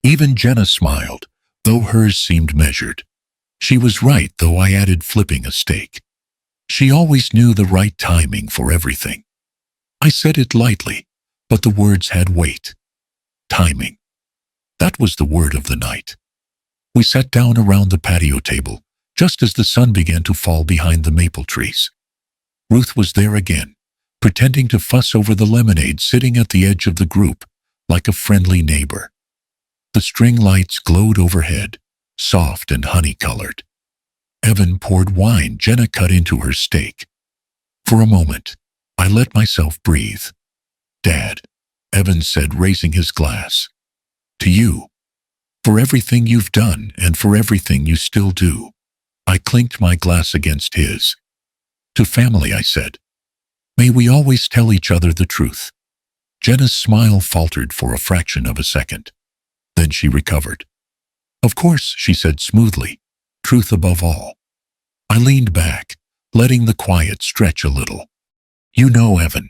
Even Jenna smiled, though hers seemed measured. She was right, though I added, flipping a steak. She always knew the right timing for everything. I said it lightly, but the words had weight. Timing. That was the word of the night. We sat down around the patio table, just as the sun began to fall behind the maple trees. Ruth was there again, pretending to fuss over the lemonade, sitting at the edge of the group, like a friendly neighbor. The string lights glowed overhead, soft and honey-colored. Evan poured wine. Jenna cut into her steak. For a moment, I let myself breathe. "Dad," Evan said, raising his glass. "To you. For everything you've done and for everything you still do." I clinked my glass against his. "To family," I said. "May we always tell each other the truth." Jenna's smile faltered for a fraction of a second. Then she recovered. "Of course," she said smoothly. "Truth above all." I leaned back, letting the quiet stretch a little. "You know, Evan,"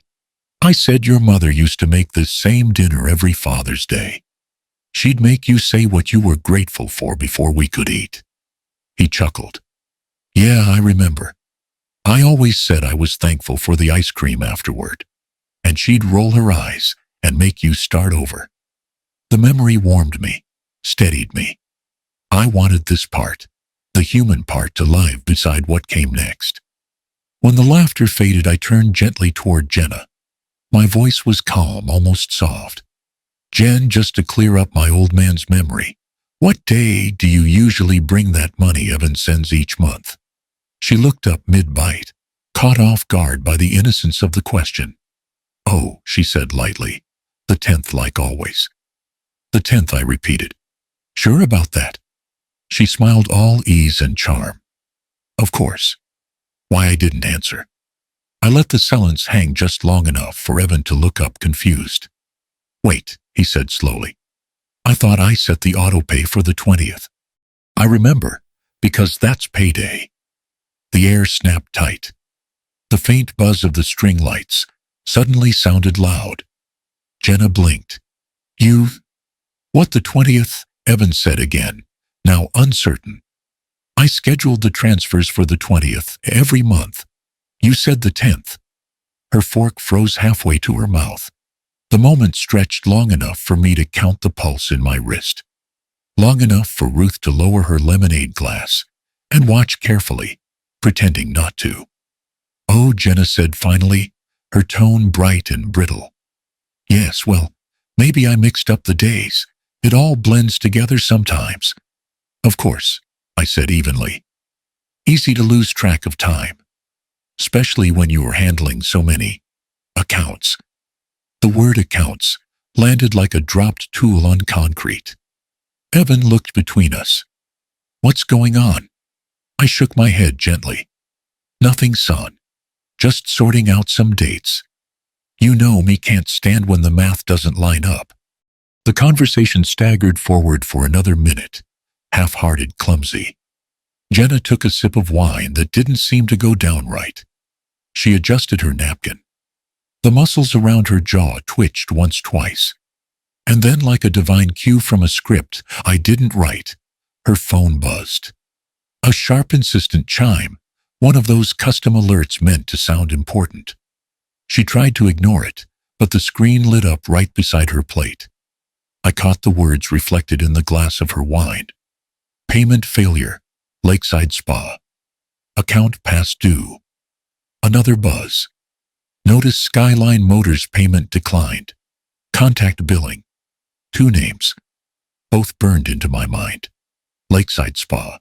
I said, "your mother used to make this same dinner every Father's Day. She'd make you say what you were grateful for before we could eat." He chuckled. "Yeah, I remember. I always said I was thankful for the ice cream afterward." And she'd roll her eyes and make you start over. The memory warmed me, steadied me. I wanted this part, the human part, to live beside what came next. When the laughter faded, I turned gently toward Jenna. My voice was calm, almost soft. "Jen, just to clear up my old man's memory, what day do you usually bring that money Evan sends each month?" She looked up mid-bite, caught off guard by the innocence of the question. "Oh," she said lightly, "the 10th, like always." "The 10th, I repeated. "Sure about that?" She smiled, all ease and charm. "Of course." Why, I didn't answer. I let the silence hang just long enough for Evan to look up, confused. "Wait," he said slowly. "I thought I set the auto-pay for the 20th. "I remember, because that's payday." The air snapped tight. The faint buzz of the string lights suddenly sounded loud. Jenna blinked. "You... What, the 20th?" Evan said again, now uncertain. I scheduled the transfers for the 20th every month. You said the 10th. Her fork froze halfway to her mouth. The moment stretched long enough for me to count the pulse in my wrist. Long enough for Ruth to lower her lemonade glass and watch carefully, pretending not to. Oh, Jenna said finally, her tone bright and brittle. Yes, well, maybe I mixed up the days. It all blends together sometimes. Of course, I said evenly. Easy to lose track of time, especially when you are handling so many accounts. The word accounts landed like a dropped tool on concrete. Evan looked between us. What's going on? I shook my head gently. Nothing, son. Just sorting out some dates. You know me can't stand when the math doesn't line up. The conversation staggered forward for another minute, half-hearted, clumsy. Jenna took a sip of wine that didn't seem to go down right. She adjusted her napkin. The muscles around her jaw twitched once, twice. And then, like a divine cue from a script I didn't write, her phone buzzed. A sharp, insistent chime, one of those custom alerts meant to sound important. She tried to ignore it, but the screen lit up right beside her plate. I caught the words reflected in the glass of her wine. Payment failure, Lakeside Spa. Account past due. Another buzz. Notice Skyline Motors payment declined. Contact billing. 2 names. Both burned into my mind. Lakeside Spa.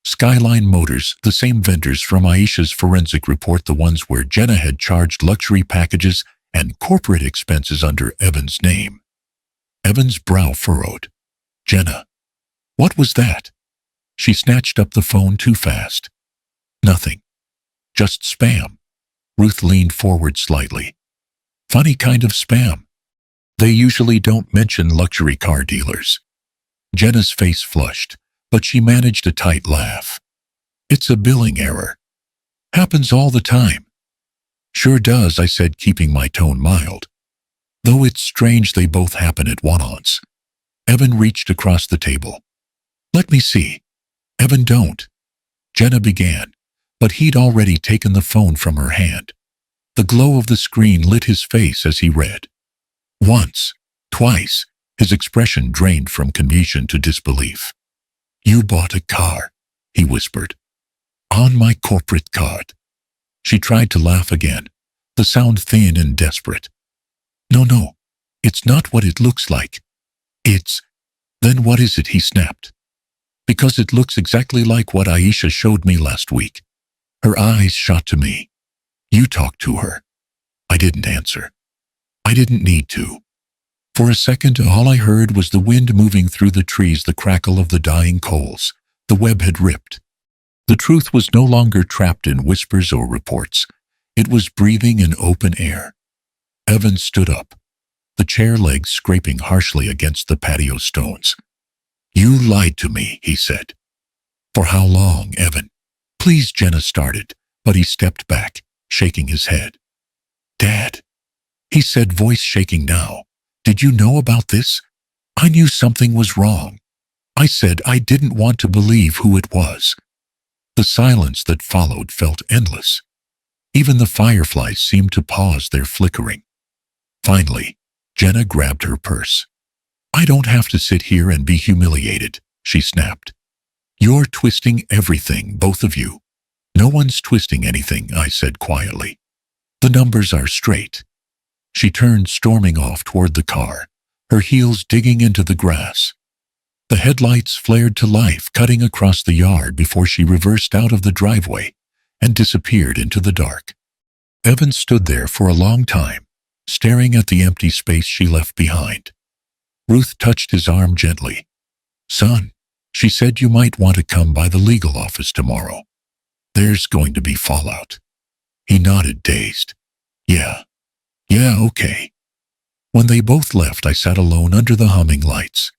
Skyline Motors, the same vendors from Aisha's forensic report, the ones where Jenna had charged luxury packages and corporate expenses under Evan's name. Evan's brow furrowed. Jenna. What was that? She snatched up the phone too fast. Nothing. Just spam. Ruth leaned forward slightly. Funny kind of spam. They usually don't mention luxury car dealers. Jenna's face flushed, but she managed a tight laugh. It's a billing error. Happens all the time. Sure does, I said, keeping my tone mild. Though it's strange they both happen at once. Evan reached across the table. Let me see. Evan, don't. Jenna began, but he'd already taken the phone from her hand. The glow of the screen lit his face as he read. Once, twice, his expression drained from confusion to disbelief. You bought a car, he whispered. On my corporate card. She tried to laugh again, the sound thin and desperate. No, it's not what it looks like. It's... Then what is it, he snapped. Because it looks exactly like what Aisha showed me last week. Her eyes shot to me. You talked to her. I didn't answer. I didn't need to. For a second, all I heard was the wind moving through the trees, the crackle of the dying coals. The web had ripped. The truth was no longer trapped in whispers or reports. It was breathing in open air. Evan stood up, the chair legs scraping harshly against the patio stones. You lied to me, he said. For how long, Evan? Please, Jenna started, but he stepped back, shaking his head. Dad, he said, voice shaking now. Did you know about this? I knew something was wrong. I said I didn't want to believe who it was. The silence that followed felt endless. Even the fireflies seemed to pause their flickering. Finally, Jenna grabbed her purse. I don't have to sit here and be humiliated, she snapped. You're twisting everything, both of you. No one's twisting anything, I said quietly. The numbers are straight. She turned, storming off toward the car, her heels digging into the grass. The headlights flared to life, cutting across the yard before she reversed out of the driveway and disappeared into the dark. Evan stood there for a long time, staring at the empty space she left behind. Ruth touched his arm gently. Son, she said you might want to come by the legal office tomorrow. There's going to be fallout. He nodded, dazed. Yeah, okay. When they both left, I sat alone under the humming lights.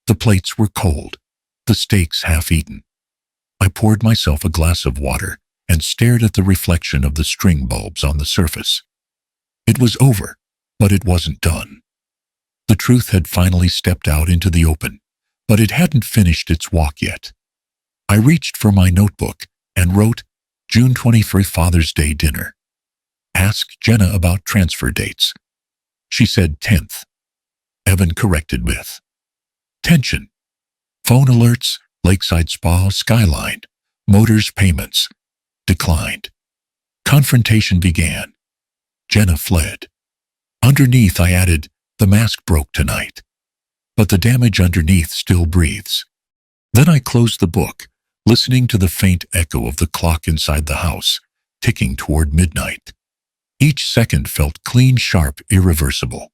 The plates were cold, the steaks half-eaten. I poured myself a glass of water and stared at the reflection of the string bulbs on the surface. It was over, but it wasn't done. The truth had finally stepped out into the open, but it hadn't finished its walk yet. I reached for my notebook and wrote, June 21st, Father's Day dinner. Ask Jenna about transfer dates. She said 10th. Evan corrected with tension. Phone alerts, Lakeside Spa, Skyline, Motors payments. Declined. Confrontation began. Jenna fled. Underneath I added, the mask broke tonight. But the damage underneath still breathes. Then I closed the book, listening to the faint echo of the clock inside the house, ticking toward midnight. Each second felt clean, sharp, irreversible.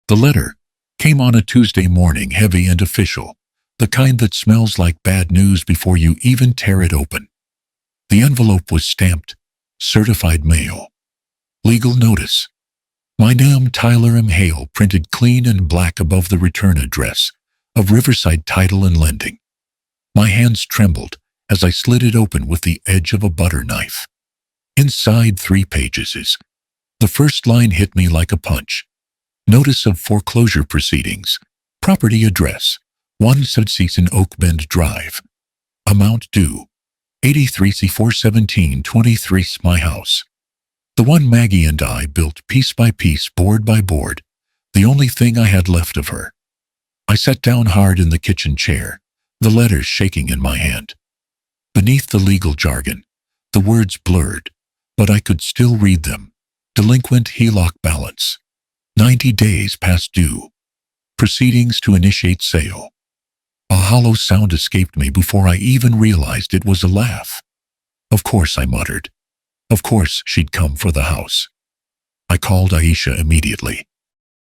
The letter came on a Tuesday morning, heavy and official, the kind that smells like bad news before you even tear it open. The envelope was stamped, certified mail. Legal notice. My name, Tyler Hale, printed clean and black above the return address of Riverside Title and Lending. My hands trembled as I slid it open with the edge of a butter knife. Inside 3 pages is. The first line hit me like a punch. Notice of foreclosure proceedings. Property address. 166 Oak Bend Drive. Amount due. 83C41723 my house. The one Maggie and I built piece by piece, board by board. The only thing I had left of her. I sat down hard in the kitchen chair, the letters shaking in my hand. Beneath the legal jargon, the words blurred, but I could still read them. Delinquent HELOC balance. 90 days past due. Proceedings to initiate sale. A hollow sound escaped me before I even realized it was a laugh. Of course, I muttered. Of course she'd come for the house. I called Aisha immediately.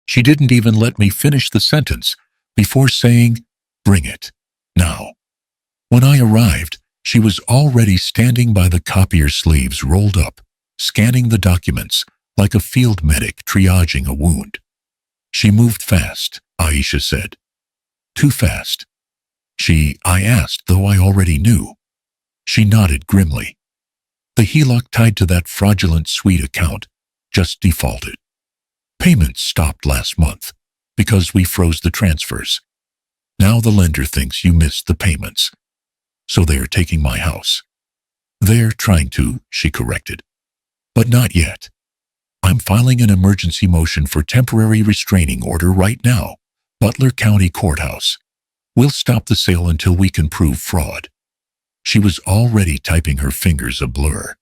She didn't even let me finish the sentence before saying, bring it, now. When I arrived, she was already standing by the copier, sleeves rolled up, scanning the documents like a field medic triaging a wound. She moved fast, Aisha said. Too fast. I asked, though I already knew. She nodded grimly. The HELOC tied to that fraudulent suite account just defaulted. Payments stopped last month because we froze the transfers. Now the lender thinks you missed the payments. So they are taking my house. They're trying to, she corrected. But not yet. I'm filing an emergency motion for temporary restraining order right now. Butler County Courthouse. We'll stop the sale until we can prove fraud. She was already typing, her fingers a blur.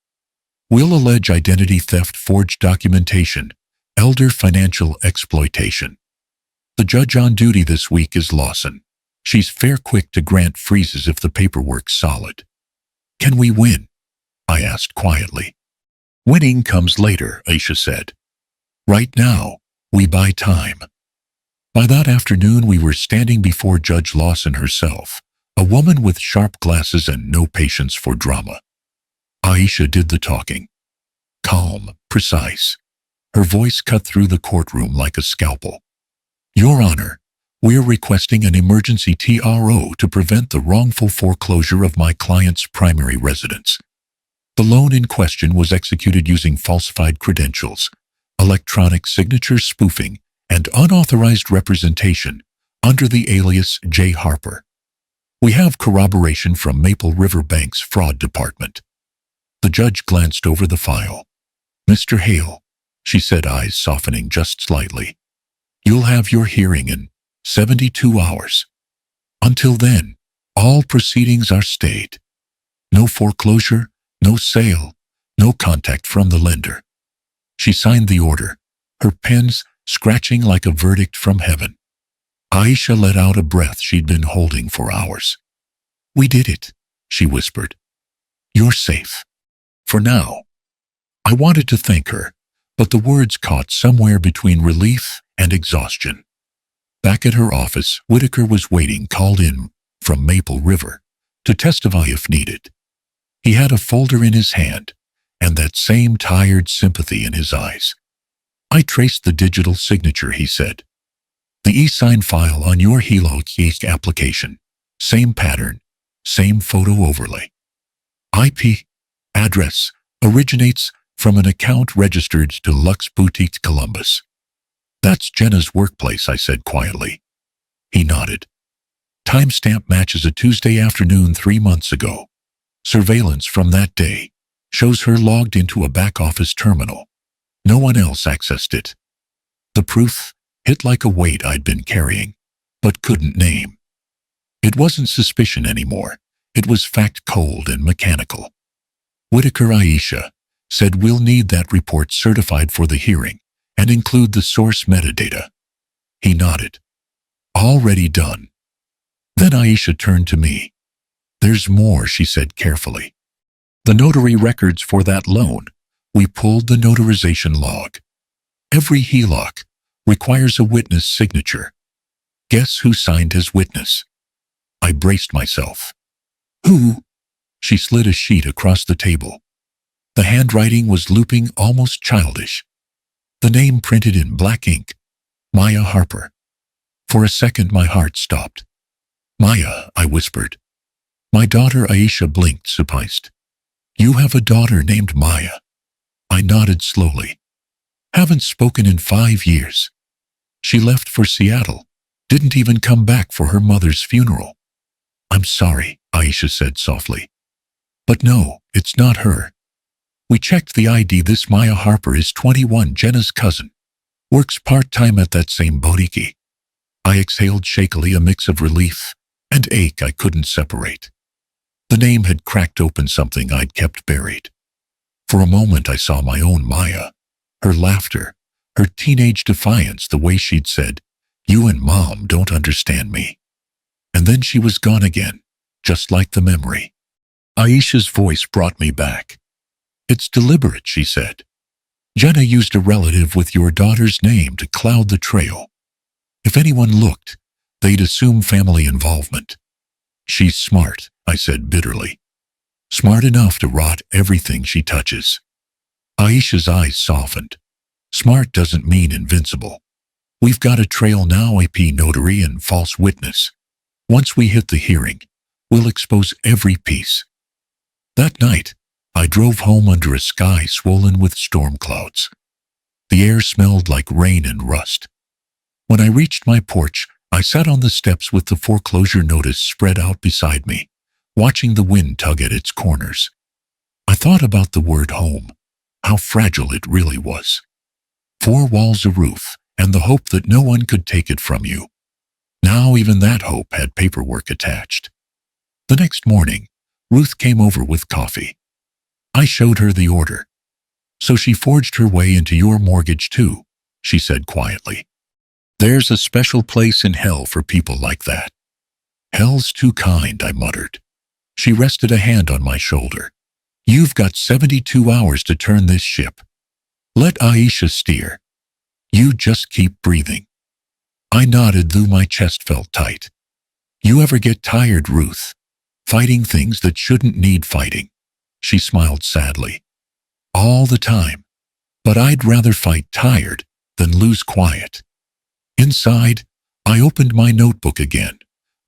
We'll allege identity theft, forged documentation, elder financial exploitation. The judge on duty this week is Lawson. She's fair quick to grant freezes if the paperwork's solid. Can we win? I asked quietly. Winning comes later, Aisha said. Right now, we buy time. By that afternoon, we were standing before Judge Lawson herself, a woman with sharp glasses and no patience for drama. Aisha did the talking. Calm, precise. Her voice cut through the courtroom like a scalpel. Your Honor, we're requesting an emergency TRO to prevent the wrongful foreclosure of my client's primary residence. The loan in question was executed using falsified credentials, electronic signature spoofing, and unauthorized representation under the alias J. Harper. We have corroboration from Maple River Bank's fraud department. The judge glanced over the file. Mr. Hale, she said, eyes softening just slightly. You'll have your hearing in 72 hours. Until then, all proceedings are stayed. No foreclosure, no sale, no contact from the lender. She signed the order, her pens scratching like a verdict from heaven. Aisha let out a breath she'd been holding for hours. We did it, she whispered. You're safe. For now. I wanted to thank her, but the words caught somewhere between relief and exhaustion. Back at her office, Whitaker was waiting, called in from Maple River, to testify if needed. He had a folder in his hand, and that same tired sympathy in his eyes. I traced the digital signature, he said. The e-sign file on your HELOC application. Same pattern, same photo overlay. IP address originates from an account registered to Lux Boutique Columbus. That's Jenna's workplace, I said quietly. He nodded. Timestamp matches a Tuesday afternoon 3 months ago. Surveillance from that day shows her logged into a back-office terminal. No one else accessed it. The proof hit like a weight I'd been carrying, but couldn't name. It wasn't suspicion anymore. It was fact, cold and mechanical. Whitaker Aisha said we'll need that report certified for the hearing and include the source metadata. He nodded. Already done. Then Aisha turned to me. There's more, she said carefully. The notary records for that loan. We pulled the notarization log. Every HELOC requires a witness signature. Guess who signed as witness? I braced myself. Who? She slid a sheet across the table. The handwriting was looping, almost childish. The name printed in black ink. Maya Harper. For a second my heart stopped. Maya, I whispered. My daughter Aisha blinked, surprised. You have a daughter named Maya. I nodded slowly. Haven't spoken in 5 years. She left for Seattle. Didn't even come back for her mother's funeral. I'm sorry, Aisha said softly. But no, it's not her. We checked the ID. This Maya Harper is 21, Jenna's cousin. Works part-time at that same boutique. I exhaled shakily, a mix of relief and ache I couldn't separate. The name had cracked open something I'd kept buried. For a moment I saw my own Maya, her laughter, her teenage defiance, the way she'd said, "You and Mom don't understand me." And then she was gone again, just like the memory. Aisha's voice brought me back. It's deliberate, she said. Jenna used a relative with your daughter's name to cloud the trail. If anyone looked, they'd assume family involvement. She's smart, I said bitterly. Smart enough to rot everything she touches. Aisha's eyes softened. Smart doesn't mean invincible. We've got a trail now, AP notary and false witness. Once we hit the hearing, we'll expose every piece. That night, I drove home under a sky swollen with storm clouds. The air smelled like rain and rust. When I reached my porch, I sat on the steps with the foreclosure notice spread out beside me, watching the wind tug at its corners. I thought about the word home, how fragile it really was. 4 walls, a roof, and the hope that no one could take it from you. Now even that hope had paperwork attached. The next morning, Ruth came over with coffee. I showed her the order. So she forged her way into your mortgage too, she said quietly. There's a special place in hell for people like that. Hell's too kind, I muttered. She rested a hand on my shoulder. You've got 72 hours to turn this ship. Let Aisha steer. You just keep breathing. I nodded, though my chest felt tight. You ever get tired, Ruth? Fighting things that shouldn't need fighting? She smiled sadly. All the time. But I'd rather fight tired than lose quiet. Inside, I opened my notebook again,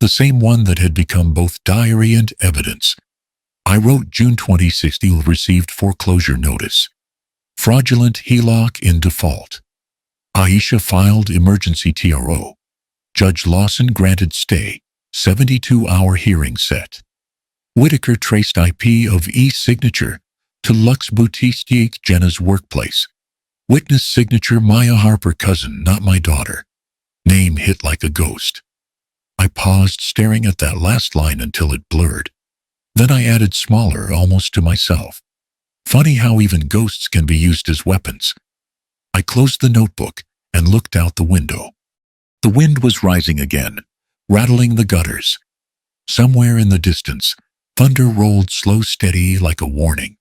the same one that had become both diary and evidence. I wrote June 2016, received foreclosure notice. Fraudulent HELOC in default. Aisha filed emergency TRO. Judge Lawson granted stay, 72-hour hearing set. Whitaker traced IP of e-signature to Lux Boutique, Jenna's workplace. Witness signature Maya Harper, cousin, not my daughter. Name hit like a ghost. I paused, staring at that last line until it blurred. Then I added, smaller, almost to myself. Funny how even ghosts can be used as weapons. I closed the notebook and looked out the window. The wind was rising again, rattling the gutters. Somewhere in the distance, thunder rolled slow, steady, like a warning.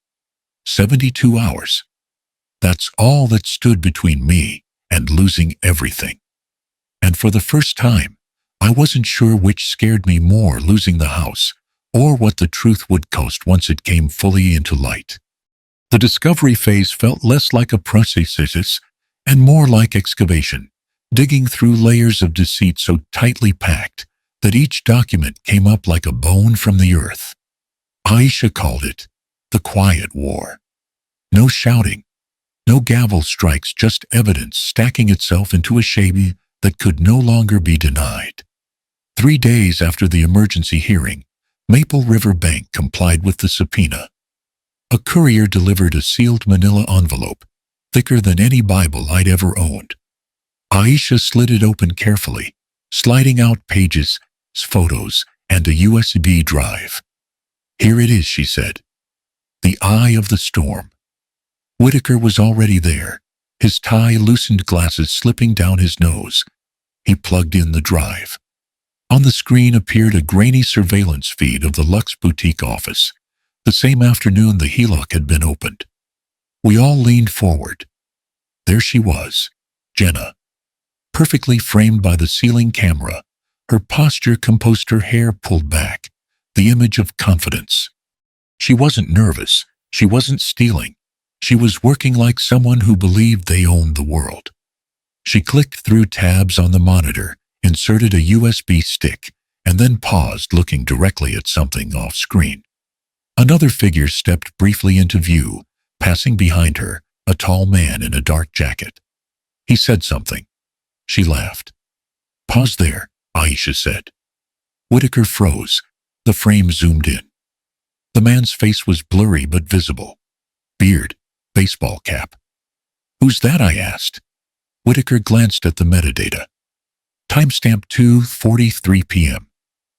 72 hours. That's all that stood between me and losing everything. And for the first time, I wasn't sure which scared me more, losing the house, or what the truth would cost once it came fully into light. The discovery phase felt less like a process and more like excavation, digging through layers of deceit so tightly packed that each document came up like a bone from the earth. Aisha called it the quiet war. No shouting, no gavel strikes, just evidence stacking itself into a shape that could no longer be denied. 3 days after the emergency hearing, Maple River Bank complied with the subpoena. A courier delivered a sealed manila envelope, thicker than any Bible I'd ever owned. Aisha slid it open carefully, sliding out pages, photos, and a USB drive. "Here it is," she said. The eye of the storm. Whitaker was already there, his tie-loosened glasses slipping down his nose. He plugged in the drive. On the screen appeared a grainy surveillance feed of the Lux Boutique office, the same afternoon the HELOC had been opened. We all leaned forward. There she was, Jenna, perfectly framed by the ceiling camera, her posture composed, her hair pulled back, the image of confidence. She wasn't nervous, she wasn't stealing, she was working like someone who believed they owned the world. She clicked through tabs on the monitor, inserted a USB stick, and then paused, looking directly at something off-screen. Another figure stepped briefly into view, passing behind her, a tall man in a dark jacket. He said something. She laughed. "Pause there," Aisha said. Whitaker froze. The frame zoomed in. The man's face was blurry but visible. Beard, baseball cap. "Who's that?" I asked. Whitaker glanced at the metadata. Timestamp 2:43 p.m.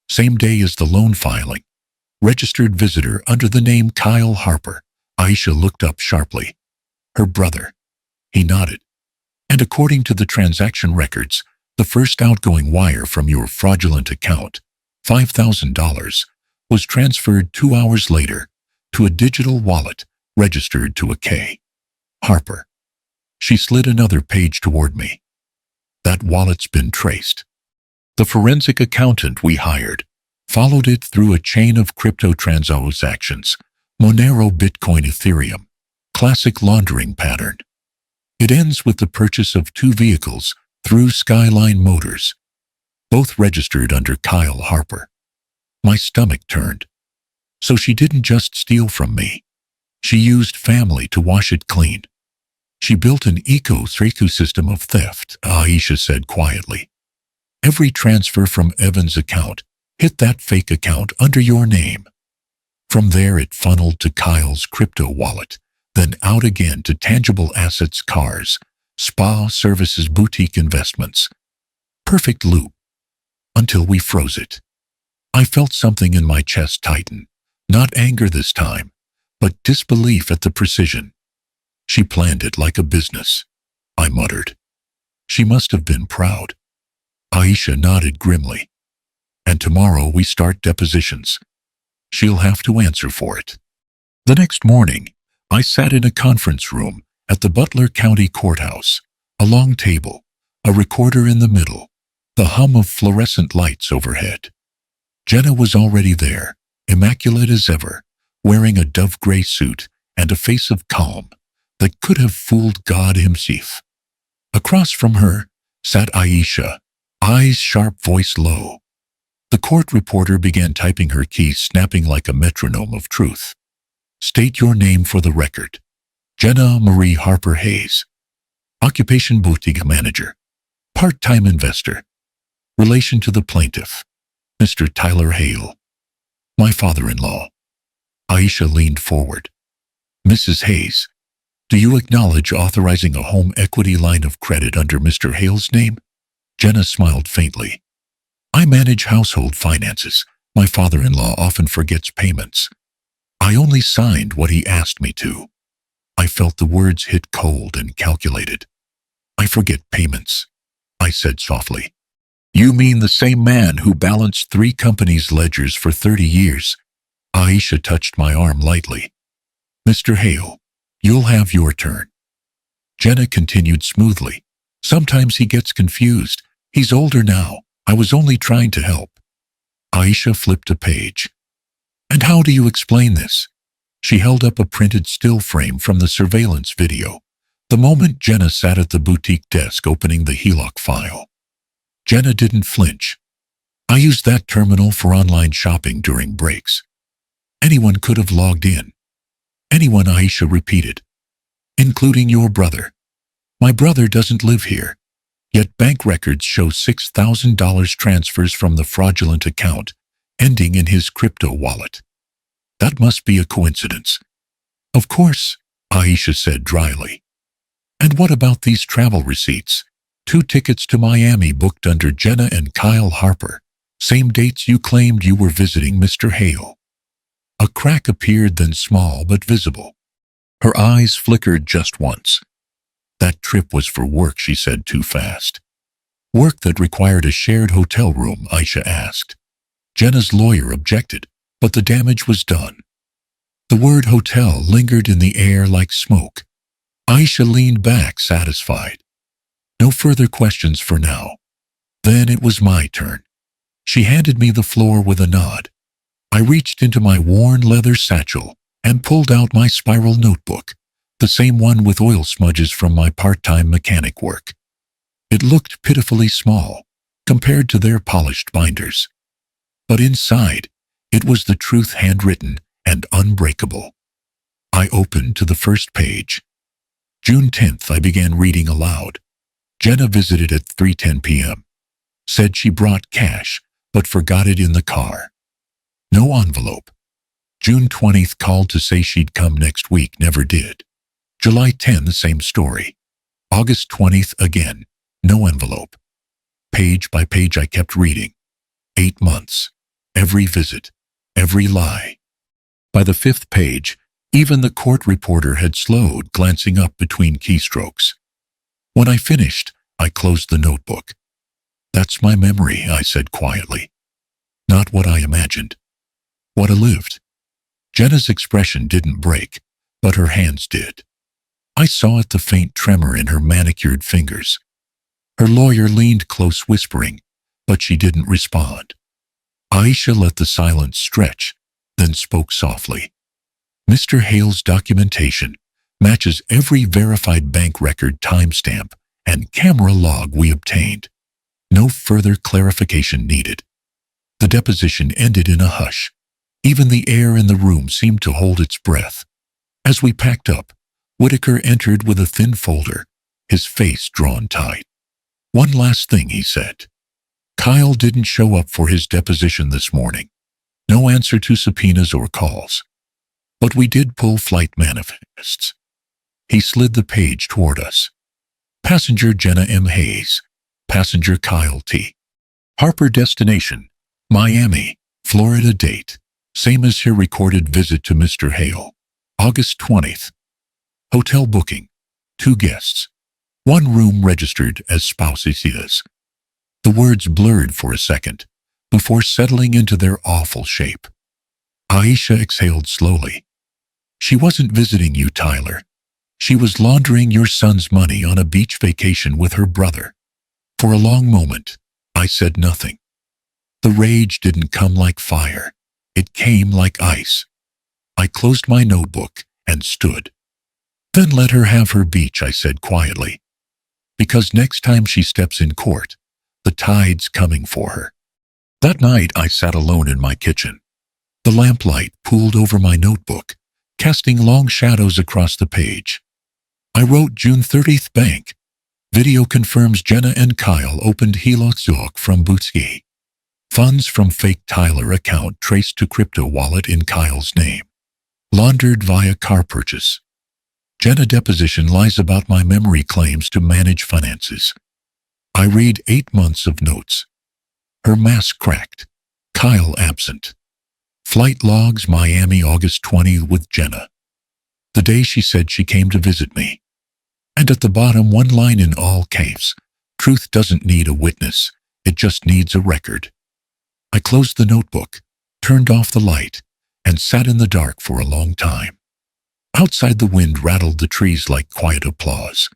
Same day as the loan filing. Registered visitor under the name Kyle Harper. Aisha looked up sharply. "Her brother." He nodded. "And according to the transaction records, the first outgoing wire from your fraudulent account, $5,000, was transferred 2 hours later to a digital wallet registered to a K. Harper." She slid another page toward me. "That wallet's been traced. The forensic accountant we hired followed it through a chain of crypto transactions, Monero, Bitcoin, Ethereum, classic laundering pattern. It ends with the purchase of 2 vehicles through Skyline Motors, both registered under Kyle Harper." My stomach turned. So she didn't just steal from me. She used family to wash it clean. She built an ecosystem of theft, Aisha said quietly. Every transfer from Evan's account hit that fake account under your name. From there it funneled to Kyle's crypto wallet, then out again to tangible assets, cars, spa services, boutique investments. Perfect loop. Until we froze it. I felt something in my chest tighten, not anger this time, but disbelief at the precision. "She planned it like a business," I muttered. "She must have been proud." Aisha nodded grimly. "And tomorrow we start depositions. She'll have to answer for it." The next morning, I sat in a conference room at the Butler County Courthouse, a long table, a recorder in the middle, the hum of fluorescent lights overhead. Jenna was already there, immaculate as ever, wearing a dove gray suit and a face of calm that could have fooled God himself. Across from her sat Aisha, eyes sharp, voice low. The court reporter began typing, her keys snapping like a metronome of truth. "State your name for the record." "Jenna Marie Harper Hayes." "Occupation boutique manager." "Part-time investor." "Relation to the plaintiff." "Mr. Tyler Hale." "My father-in-law." Aisha leaned forward. "Mrs. Hayes, do you acknowledge authorizing a home equity line of credit under Mr. Hale's name?" Jenna smiled faintly. "I manage household finances. My father-in-law often forgets payments. I only signed what he asked me to." I felt the words hit cold and calculated. "I forget payments," I said softly. "You mean the same man who balanced 3 companies' ledgers for 30 years? Aisha touched my arm lightly. "Mr. Hale, you'll have your turn." Jenna continued smoothly. "Sometimes he gets confused. He's older now. I was only trying to help." Aisha flipped a page. "And how do you explain this?" She held up a printed still frame from the surveillance video, the moment Jenna sat at the boutique desk opening the HELOC file. Jenna didn't flinch. "I used that terminal for online shopping during breaks. Anyone could have logged in." "Anyone," Aisha repeated. "Including your brother." "My brother doesn't live here." Yet bank records show $6,000 transfers from the fraudulent account, ending in his crypto wallet. That must be a coincidence. Of course, Aisha said dryly. And what about these travel receipts? 2 tickets to Miami booked under Jenna and Kyle Harper. Same dates you claimed you were visiting Mr. Hale. A crack appeared, then small but visible. Her eyes flickered just once. That trip was for work, she said too fast. Work that required a shared hotel room, Aisha asked. Jenna's lawyer objected, but the damage was done. The word hotel lingered in the air like smoke. Aisha leaned back, satisfied. No further questions for now. Then it was my turn. She handed me the floor with a nod. I reached into my worn leather satchel and pulled out my spiral notebook, the same one with oil smudges from my part-time mechanic work. It looked pitifully small compared to their polished binders. But inside, it was the truth, handwritten and unbreakable. I opened to the first page. June 10th, I began reading aloud. Jenna visited at 3:10 p.m. Said she brought cash, but forgot it in the car. No envelope. June 20th, called to say she'd come next week, never did. July 10, the same story. August 20th, again, no envelope. Page by page I kept reading. 8 months. Every visit. Every lie. By the 5th page, even the court reporter had slowed, glancing up between keystrokes. When I finished, I closed the notebook. That's my memory, I said quietly. Not what I imagined. What I lived. Jenna's expression didn't break, but her hands did. I saw it, the faint tremor in her manicured fingers. Her lawyer leaned close, whispering, but she didn't respond. Aisha let the silence stretch, then spoke softly. Mr. Hale's documentation matches every verified bank record, timestamp, and camera log we obtained. No further clarification needed. The deposition ended in a hush. Even the air in the room seemed to hold its breath. As we packed up, Whitaker entered with a thin folder, his face drawn tight. One last thing, he said. Kyle didn't show up for his deposition this morning. No answer to subpoenas or calls. But we did pull flight manifests. He slid the page toward us. Passenger Jenna M. Hayes. Passenger Kyle T. Harper. Destination, Miami, Florida. Date, same as her recorded visit to Mr. Hale, August 20th. Hotel booking, 2 guests. 1 room registered as spouses. The words blurred for a second before settling into their awful shape. Aisha exhaled slowly. She wasn't visiting you, Tyler. She was laundering your son's money on a beach vacation with her brother. For a long moment, I said nothing. The rage didn't come like fire. It came like ice. I closed my notebook and stood. Then let her have her beach, I said quietly. Because next time she steps in court, the tide's coming for her. That night I sat alone in my kitchen. The lamplight pooled over my notebook, casting long shadows across the page. I wrote June 30th, bank. Video confirms Jenna and Kyle opened Helixoc from Bootsy. Funds from fake Tyler account traced to crypto wallet in Kyle's name. Laundered via car purchase. Jenna deposition lies about my memory, claims to manage finances. I read 8 months of notes. Her mask cracked. Kyle absent. Flight logs, Miami, August 20 with Jenna. The day she said she came to visit me. And at the bottom, 1 line in all caps. Truth doesn't need a witness. It just needs a record. I closed the notebook, turned off the light, and sat in the dark for a long time. Outside, the wind rattled the trees like quiet applause.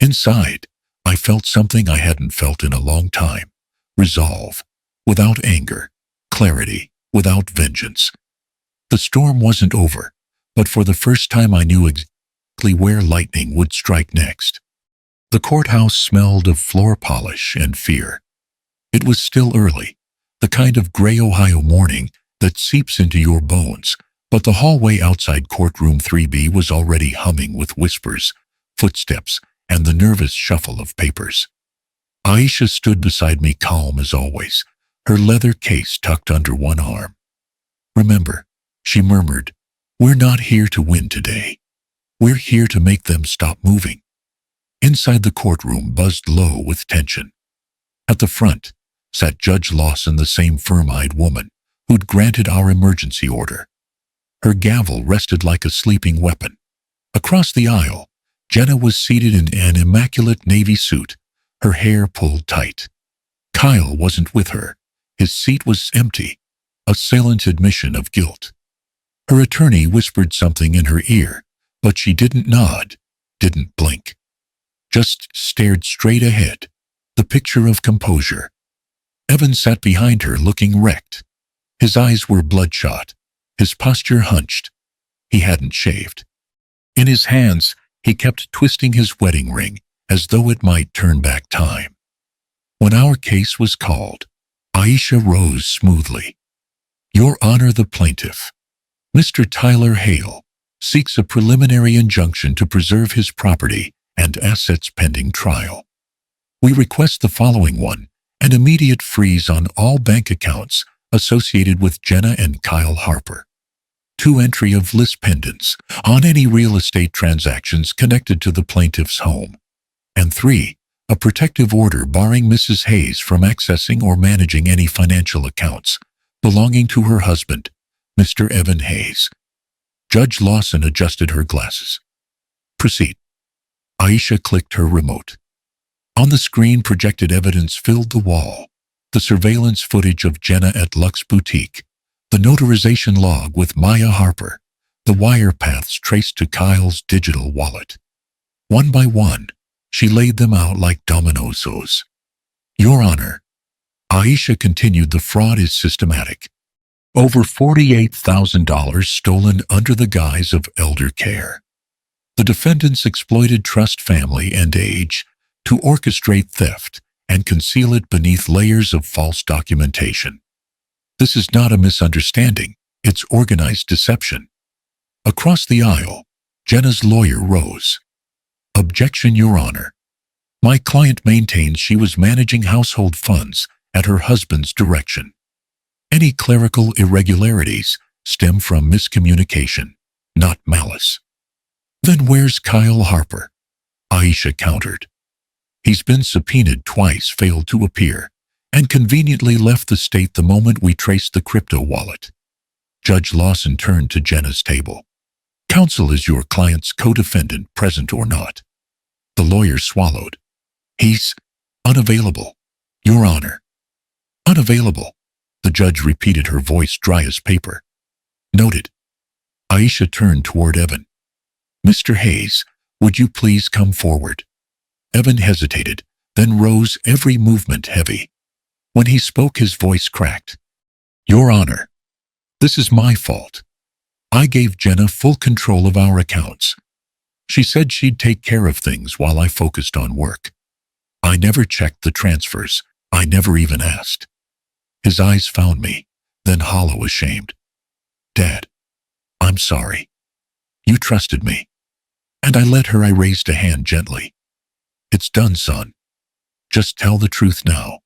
Inside, I felt something I hadn't felt in a long time. Resolve, without anger. Clarity, without vengeance. The storm wasn't over, but for the first time I knew exactly where lightning would strike next. The courthouse smelled of floor polish and fear. It was still early, the kind of gray Ohio morning that seeps into your bones, but the hallway outside courtroom 3B was already humming with whispers, footsteps, and the nervous shuffle of papers. Aisha stood beside me, calm as always, her leather case tucked under one arm. "Remember," she murmured, "we're not here to win today. We're here to make them stop moving." Inside the courtroom buzzed low with tension. At the front sat Judge Lawson, the same firm-eyed woman who'd granted our emergency order. Her gavel rested like a sleeping weapon. Across the aisle, Jenna was seated in an immaculate navy suit, her hair pulled tight. Kyle wasn't with her. His seat was empty, a silent admission of guilt. Her attorney whispered something in her ear, but she didn't nod, didn't blink. Just stared straight ahead, the picture of composure. Evan sat behind her, looking wrecked. His eyes were bloodshot, his posture hunched. He hadn't shaved. In his hands, he kept twisting his wedding ring, as though it might turn back time. When our case was called, Aisha rose smoothly. "Your Honor, the plaintiff, Mr. Tyler Hale, seeks a preliminary injunction to preserve his property and assets pending trial. We request the following: 1, an immediate freeze on all bank accounts associated with Jenna and Kyle Harper. 2, entry of list pendants on any real estate transactions connected to the plaintiff's home. And 3, a protective order barring Mrs. Hayes from accessing or managing any financial accounts belonging to her husband, Mr. Evan Hayes." Judge Lawson adjusted her glasses. "Proceed." Aisha clicked her remote. On the screen, projected evidence filled the wall. The surveillance footage of Jenna at Lux Boutique, the notarization log with Maya Harper, the wire paths traced to Kyle's digital wallet. One by one, she laid them out like dominoes. "Your Honor," Aisha continued, "the fraud is systematic. Over $48,000 stolen under the guise of elder care. The defendants exploited trust, family, and age to orchestrate theft and conceal it beneath layers of false documentation. This is not a misunderstanding, it's organized deception." Across the aisle, Jenna's lawyer rose. "Objection, Your Honor. My client maintains she was managing household funds at her husband's direction. Any clerical irregularities stem from miscommunication, not malice." "Then where's Kyle Harper?" Aisha countered. "He's been subpoenaed twice, failed to appear, and conveniently left the state the moment we traced the crypto wallet." Judge Lawson turned to Jenna's table. "Counsel, is your client's co-defendant present or not?" The lawyer swallowed. "He's unavailable, Your Honor." "Unavailable," the judge repeated, her voice dry as paper. "Noted." Aisha turned toward Evan. "Mr. Hayes, would you please come forward?" Evan hesitated, then rose, every movement heavy. When he spoke, his voice cracked. "Your Honor, this is my fault. I gave Jenna full control of our accounts. She said she'd take care of things while I focused on work. I never checked the transfers. I never even asked." His eyes found me, then hollow, ashamed. "Dad, I'm sorry. You trusted me. And I let her." I raised a hand gently. "It's done, son. Just tell the truth now."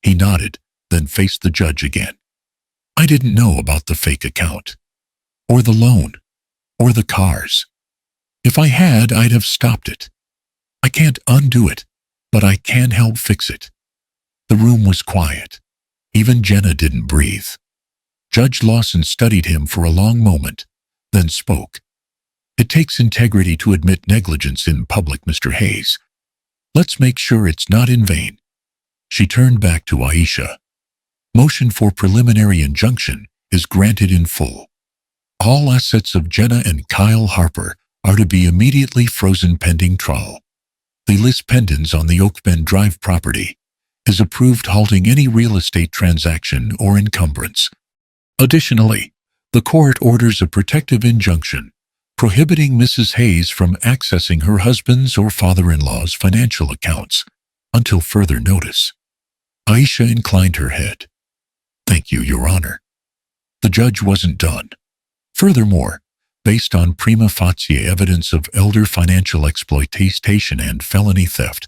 He nodded, then faced the judge again. "I didn't know about the fake account, or the loan, or the cars. If I had, I'd have stopped it. I can't undo it, but I can help fix it." The room was quiet. Even Jenna didn't breathe. Judge Lawson studied him for a long moment, then spoke. "It takes integrity to admit negligence in public, Mr. Hayes. Let's make sure it's not in vain." She turned back to Aisha. "Motion for preliminary injunction is granted in full. All assets of Jenna and Kyle Harper are to be immediately frozen pending trial. The list pendants on the Oak Bend Drive property is approved, halting any real estate transaction or encumbrance. Additionally, the court orders a protective injunction prohibiting Mrs. Hayes from accessing her husband's or father-in-law's financial accounts until further notice." Aisha inclined her head. "Thank you, Your Honor." The judge wasn't done. Furthermore, based on prima facie evidence of elder financial exploitation and felony theft,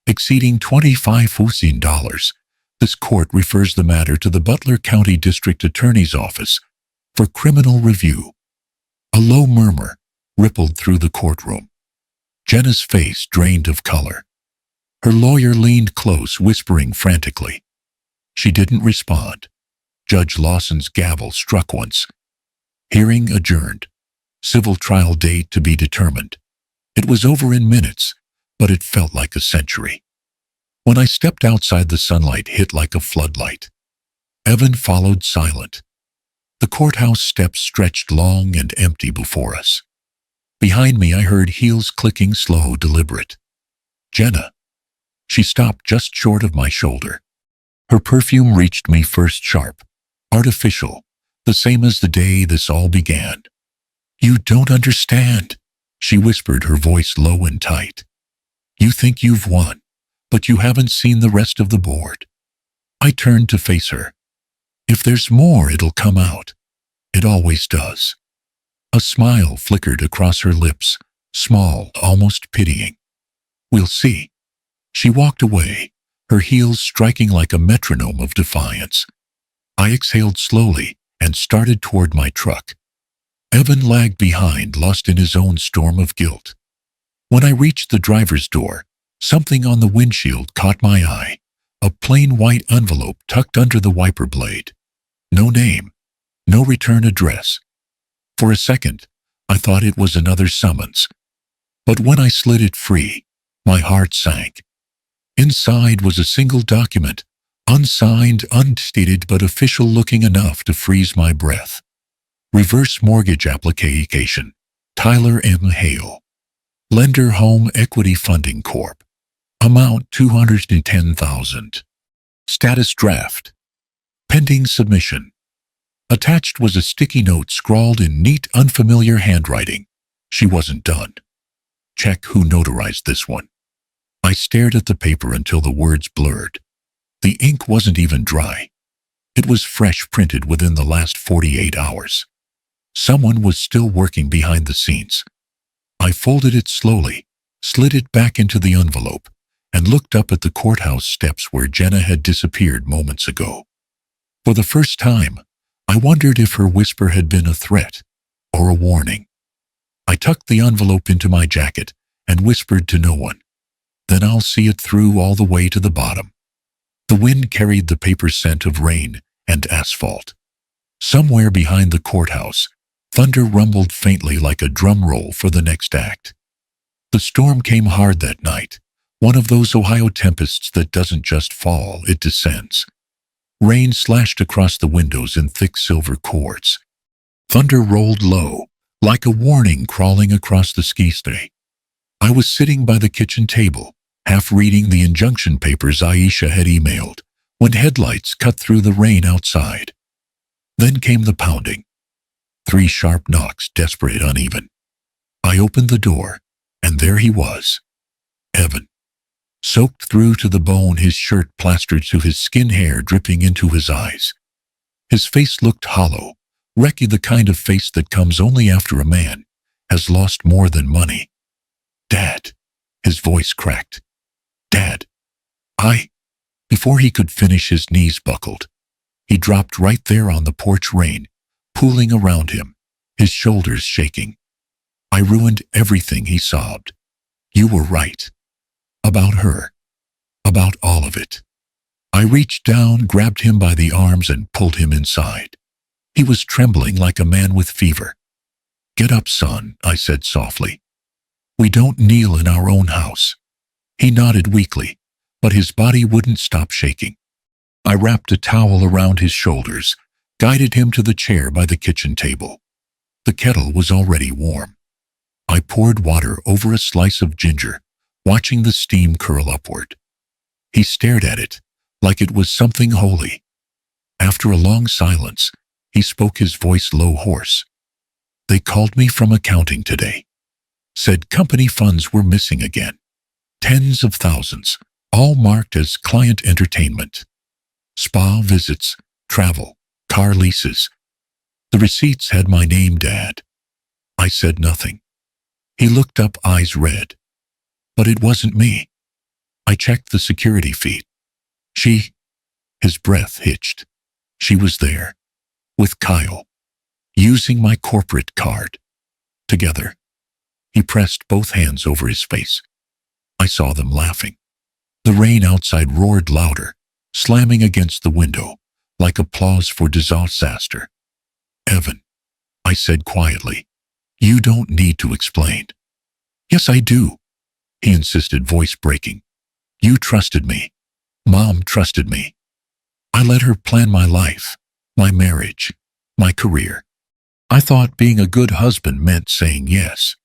exceeding $25,000. This court refers the matter to the Butler County District Attorney's Office for criminal review. A low murmur rippled through the courtroom. Jenna's face drained of color. Her lawyer leaned close, whispering frantically. She didn't respond. Judge Lawson's gavel struck once. Hearing adjourned. Civil trial date to be determined. It was over in minutes, but it felt like a century. When I stepped outside, the sunlight hit like a floodlight. Evan followed, silent. The courthouse steps stretched long and empty before us. Behind me, I heard heels clicking, slow, deliberate. Jenna. She stopped just short of my shoulder. Her perfume reached me first, sharp, artificial, the same as the day this all began. You don't understand, she whispered, her voice low and tight. You think you've won, but you haven't seen the rest of the board. I turned to face her. If there's more, it'll come out. It always does. A smile flickered across her lips, small, almost pitying. We'll see. She walked away, her heels striking like a metronome of defiance. I exhaled slowly and started toward my truck. Evan lagged behind, lost in his own storm of guilt. When I reached the driver's door, something on the windshield caught my eye. A plain white envelope tucked under the wiper blade. No name, no return address. For a second, I thought it was another summons. But when I slid it free, my heart sank. Inside was a single document, unsigned, unstated, but official looking enough to freeze my breath. Reverse mortgage application, Tyler Hale. Lender Home Equity Funding Corp. Amount $210,000. Status draft. Pending submission. Attached was a sticky note scrawled in neat, unfamiliar handwriting. She wasn't done. Check who notarized this one. I stared at the paper until the words blurred. The ink wasn't even dry. It was fresh, printed within the last 48 hours. Someone was still working behind the scenes. I folded it slowly, slid it back into the envelope, and looked up at the courthouse steps where Jenna had disappeared moments ago. For the first time, I wondered if her whisper had been a threat or a warning. I tucked the envelope into my jacket and whispered to no one. Then I'll see it through all the way to the bottom. The wind carried the paper scent of rain and asphalt. Somewhere behind the courthouse, thunder rumbled faintly like a drum roll for the next act. The storm came hard that night, one of those Ohio tempests that doesn't just fall, it descends. Rain slashed across the windows in thick silver cords. Thunder rolled low, like a warning crawling across the ski stay. I was sitting by the kitchen table, half reading the injunction papers Aisha had emailed, when headlights cut through the rain outside. Then came the pounding. 3 sharp knocks, desperate, uneven. I opened the door, and there he was. Evan. Soaked through to the bone, his shirt plastered to his skin, hair dripping into his eyes. His face looked hollow, wrecky, the kind of face that comes only after a man has lost more than money. Dad. His voice cracked. Dad. Before he could finish, his knees buckled. He dropped right there on the porch, rain pooling around him, his shoulders shaking. I ruined everything, he sobbed. You were right. About her. About all of it. I reached down, grabbed him by the arms, and pulled him inside. He was trembling like a man with fever. Get up, son, I said softly. We don't kneel in our own house. He nodded weakly, but his body wouldn't stop shaking. I wrapped a towel around his shoulders, guided him to the chair by the kitchen table. The kettle was already warm. I poured water over a slice of ginger, watching the steam curl upward. He stared at it, like it was something holy. After a long silence, he spoke, his voice low, hoarse. They called me from accounting today. Said company funds were missing again. Tens of thousands, all marked as client entertainment. Spa visits, travel, car leases. The receipts had my name, Dad. I said nothing. He looked up, eyes red. But it wasn't me. I checked the security feed. His breath hitched. She was there, with Kyle, using my corporate card. Together, he pressed both hands over his face. I saw them laughing. The rain outside roared louder, slamming against the window, like applause for disaster. Evan, I said quietly, you don't need to explain. Yes, I do, he insisted, voice breaking. You trusted me. Mom trusted me. I let her plan my life, my marriage, my career. I thought being a good husband meant saying yes.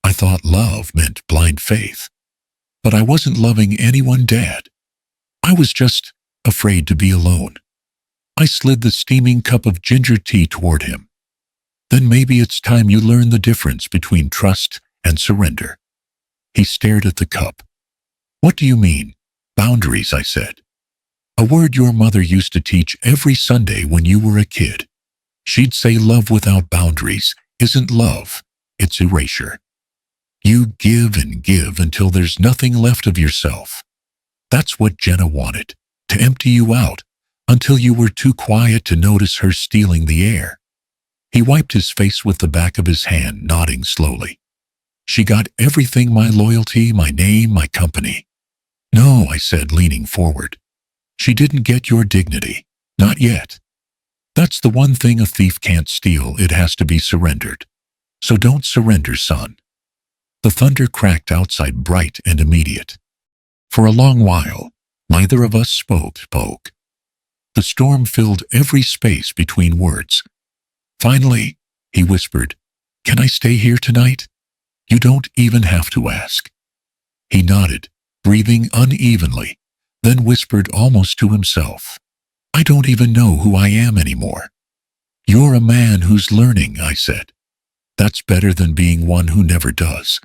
I thought love meant blind faith. But I wasn't loving anyone, Dad. I was just afraid to be alone. I slid the steaming cup of ginger tea toward him. Then maybe it's time you learn the difference between trust and surrender. He stared at the cup. What do you mean? Boundaries, I said. A word your mother used to teach every Sunday when you were a kid. She'd say love without boundaries isn't love, it's erasure. You give and give until there's nothing left of yourself. That's what Jenna wanted, to empty you out until you were too quiet to notice her stealing the air. He wiped his face with the back of his hand, nodding slowly. She got everything, my loyalty, my name, my company. No, I said, leaning forward. She didn't get your dignity. Not yet. That's the one thing a thief can't steal. It has to be surrendered. So don't surrender, son. The thunder cracked outside, bright and immediate. For a long while, neither of us spoke. The storm filled every space between words. Finally, he whispered, "Can I stay here tonight? You don't even have to ask." He nodded, breathing unevenly, then whispered almost to himself, "I don't even know who I am anymore." "You're a man who's learning," I said. "That's better than being one who never does."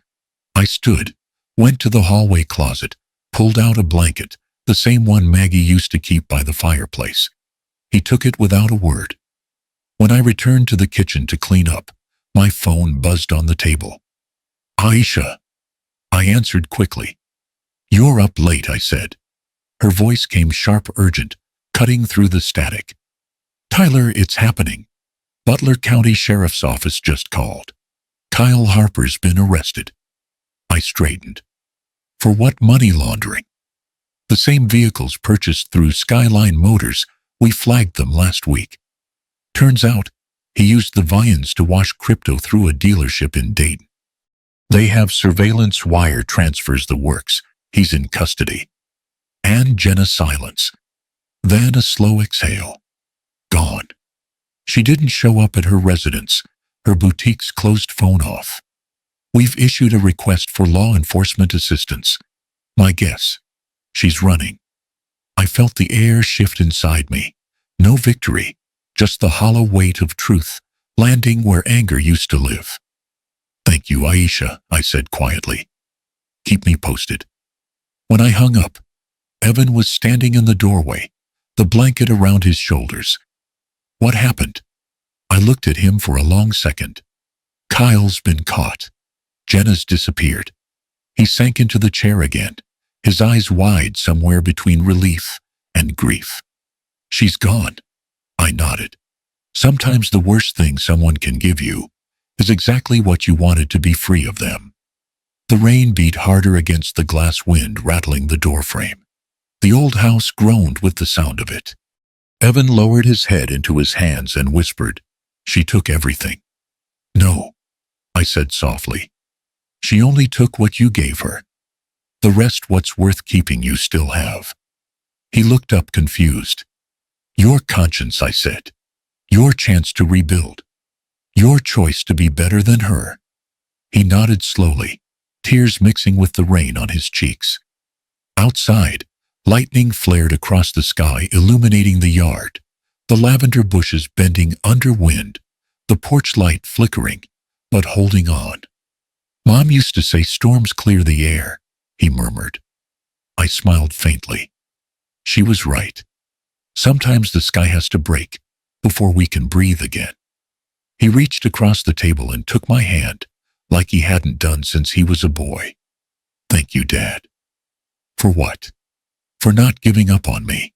I stood, went to the hallway closet, pulled out a blanket, the same one Maggie used to keep by the fireplace. He took it without a word. When I returned to the kitchen to clean up, my phone buzzed on the table. "Aisha," I answered quickly. "You're up late," I said. Her voice came sharp, urgent, cutting through the static. "Tyler, it's happening. Butler County Sheriff's Office just called. Kyle Harper's been arrested." I straightened. "For what? Money laundering?" "The same vehicles purchased through Skyline Motors. We flagged them last week. Turns out, he used the Vians to wash crypto through a dealership in Dayton. They have surveillance, wire transfers, the works. He's in custody." And Jenna silence. Then a slow exhale. Gone. She didn't show up at her residence, her boutique's closed phone off. "We've issued a request for law enforcement assistance. My guess, she's running." I felt the air shift inside me. No victory, just the hollow weight of truth, landing where anger used to live. "Thank you, Aisha," I said quietly. "Keep me posted." When I hung up, Evan was standing in the doorway, the blanket around his shoulders. "What happened?" I looked at him for a long second. "Kyle's been caught. Jenna's disappeared." He sank into the chair again, his eyes wide, somewhere between relief and grief. "She's gone." I nodded. Sometimes the worst thing someone can give you is exactly what you wanted, to be free of them. The rain beat harder against the glass, wind rattling the doorframe. The old house groaned with the sound of it. Evan lowered his head into his hands and whispered, "She took everything." "No," I said softly. "She only took what you gave her. The rest, what's worth keeping, you still have." He looked up confused. "Your conscience," I said. "Your chance to rebuild. Your choice to be better than her." He nodded slowly, tears mixing with the rain on his cheeks. Outside, lightning flared across the sky, illuminating the yard, the lavender bushes bending under wind, the porch light flickering, but holding on. "Mom used to say storms clear the air," he murmured. I smiled faintly. She was right. Sometimes the sky has to break before we can breathe again. He reached across the table and took my hand, like he hadn't done since he was a boy. "Thank you, Dad, For what? For not giving up on me.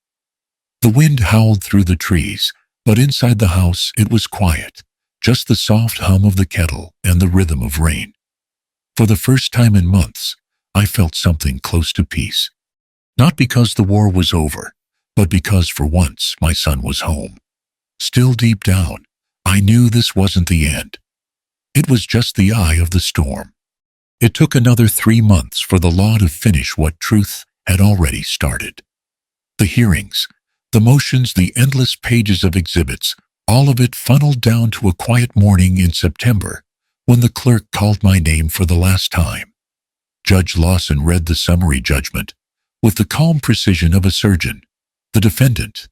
The wind howled through the trees, but inside the house it was quiet, just the soft hum of the kettle and the rhythm of rain. For the first time in months, I felt something close to peace. Not because the war was over, but because for once my son was home. Still deep down, I knew this wasn't the end. It was just the eye of the storm. It took another 3 months for the law to finish what truth had already started. The hearings, the motions, the endless pages of exhibits, all of it funneled down to a quiet morning in September when the clerk called my name for the last time. Judge Lawson read the summary judgment with the calm precision of a surgeon. The defendant,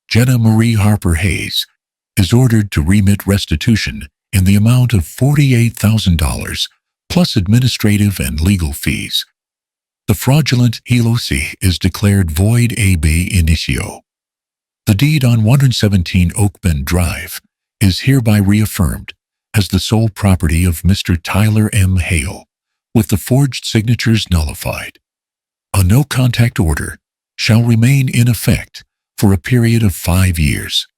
Jenna Marie Harper Hayes, is ordered to remit restitution in the amount of $48,000 plus administrative and legal fees. The fraudulent HELOC is declared void ab initio. The deed on 117 Oak Bend Drive is hereby reaffirmed as the sole property of Mr. Tyler M. Hale, with the forged signatures nullified. A no-contact order shall remain in effect for a period of 5 years.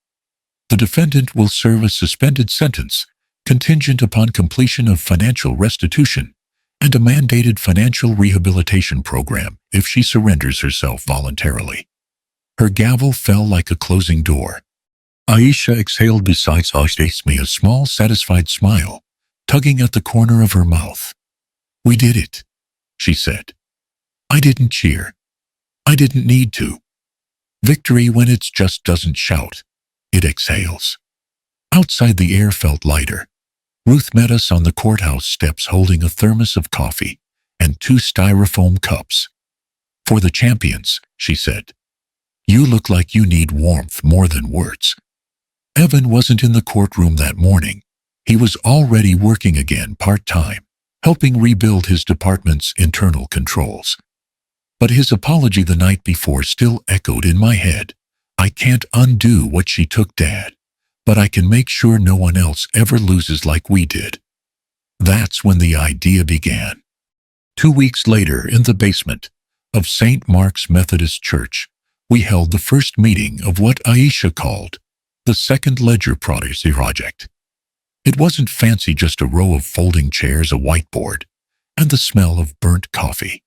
The defendant will serve a suspended sentence contingent upon completion of financial restitution and a mandated financial rehabilitation program if she surrenders herself voluntarily. Her gavel fell like a closing door. Aisha exhaled beside us, me a small, satisfied smile, tugging at the corner of her mouth. "We did it," she said. "I didn't cheer. I didn't need to. Victory, when it just doesn't shout, it exhales." Outside, the air felt lighter. Ruth met us on the courthouse steps holding a thermos of coffee and 2 styrofoam cups. "For the champions," she said. "You look like you need warmth more than words." Evan wasn't in the courtroom that morning. He was already working again part-time, helping rebuild his department's internal controls. But his apology the night before still echoed in my head. "I can't undo what she took, Dad, but I can make sure no one else ever loses like we did." That's when the idea began. 2 weeks later, in the basement of St. Mark's Methodist Church, we held the first meeting of what Aisha called the Second Ledger Project. It wasn't fancy, just a row of folding chairs, a whiteboard, and the smell of burnt coffee.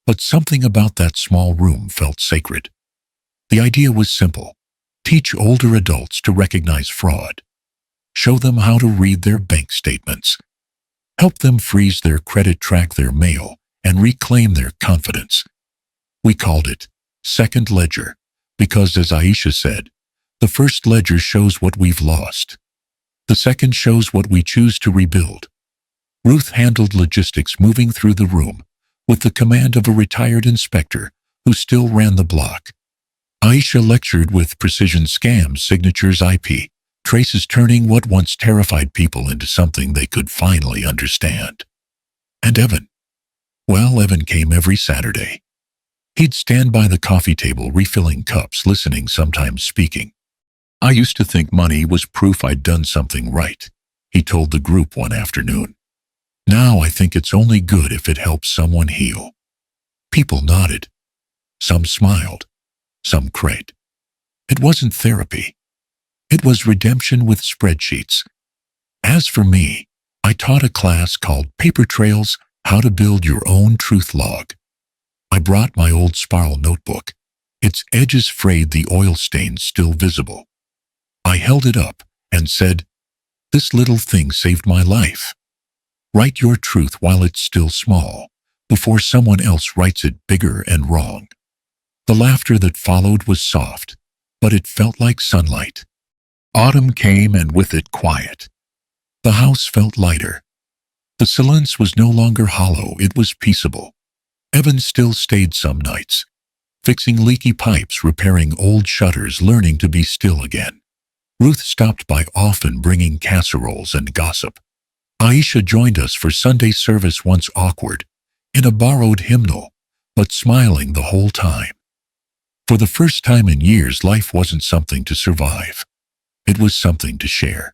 But something about that small room felt sacred. The idea was simple: teach older adults to recognize fraud, show them how to read their bank statements, help them freeze their credit, track their mail, and reclaim their confidence. We called it Second Ledger because, as Aisha said, the first ledger shows what we've lost. The second shows what we choose to rebuild. Ruth handled logistics, moving through the room with the command of a retired inspector who still ran the block. Aisha lectured with precision: scams, signatures, IP, traces, turning what once terrified people into something they could finally understand. And Evan? Well, Evan came every Saturday. He'd stand by the coffee table, refilling cups, listening, sometimes speaking. "I used to think money was proof I'd done something right," he told the group one afternoon. "Now I think it's only good if it helps someone heal." People nodded. Some smiled. Some cried. It wasn't therapy. It was redemption with spreadsheets. As for me, I taught a class called Betrayals: How to Build Your Own Truth Log. I brought my old spiral notebook, its edges frayed, the oil stains still visible. I held it up and said, "This little thing saved my life. Write your truth while it's still small, before someone else writes it bigger and wrong." The laughter that followed was soft, but it felt like sunlight. Autumn came, and with it quiet. The house felt lighter. The silence was no longer hollow, it was peaceable. Evan still stayed some nights, fixing leaky pipes, repairing old shutters, learning to be still again. Ruth stopped by often, bringing casseroles and gossip. Aisha joined us for Sunday service, once awkward, in a borrowed hymnal, but smiling the whole time. For the first time in years, life wasn't something to survive. It was something to share.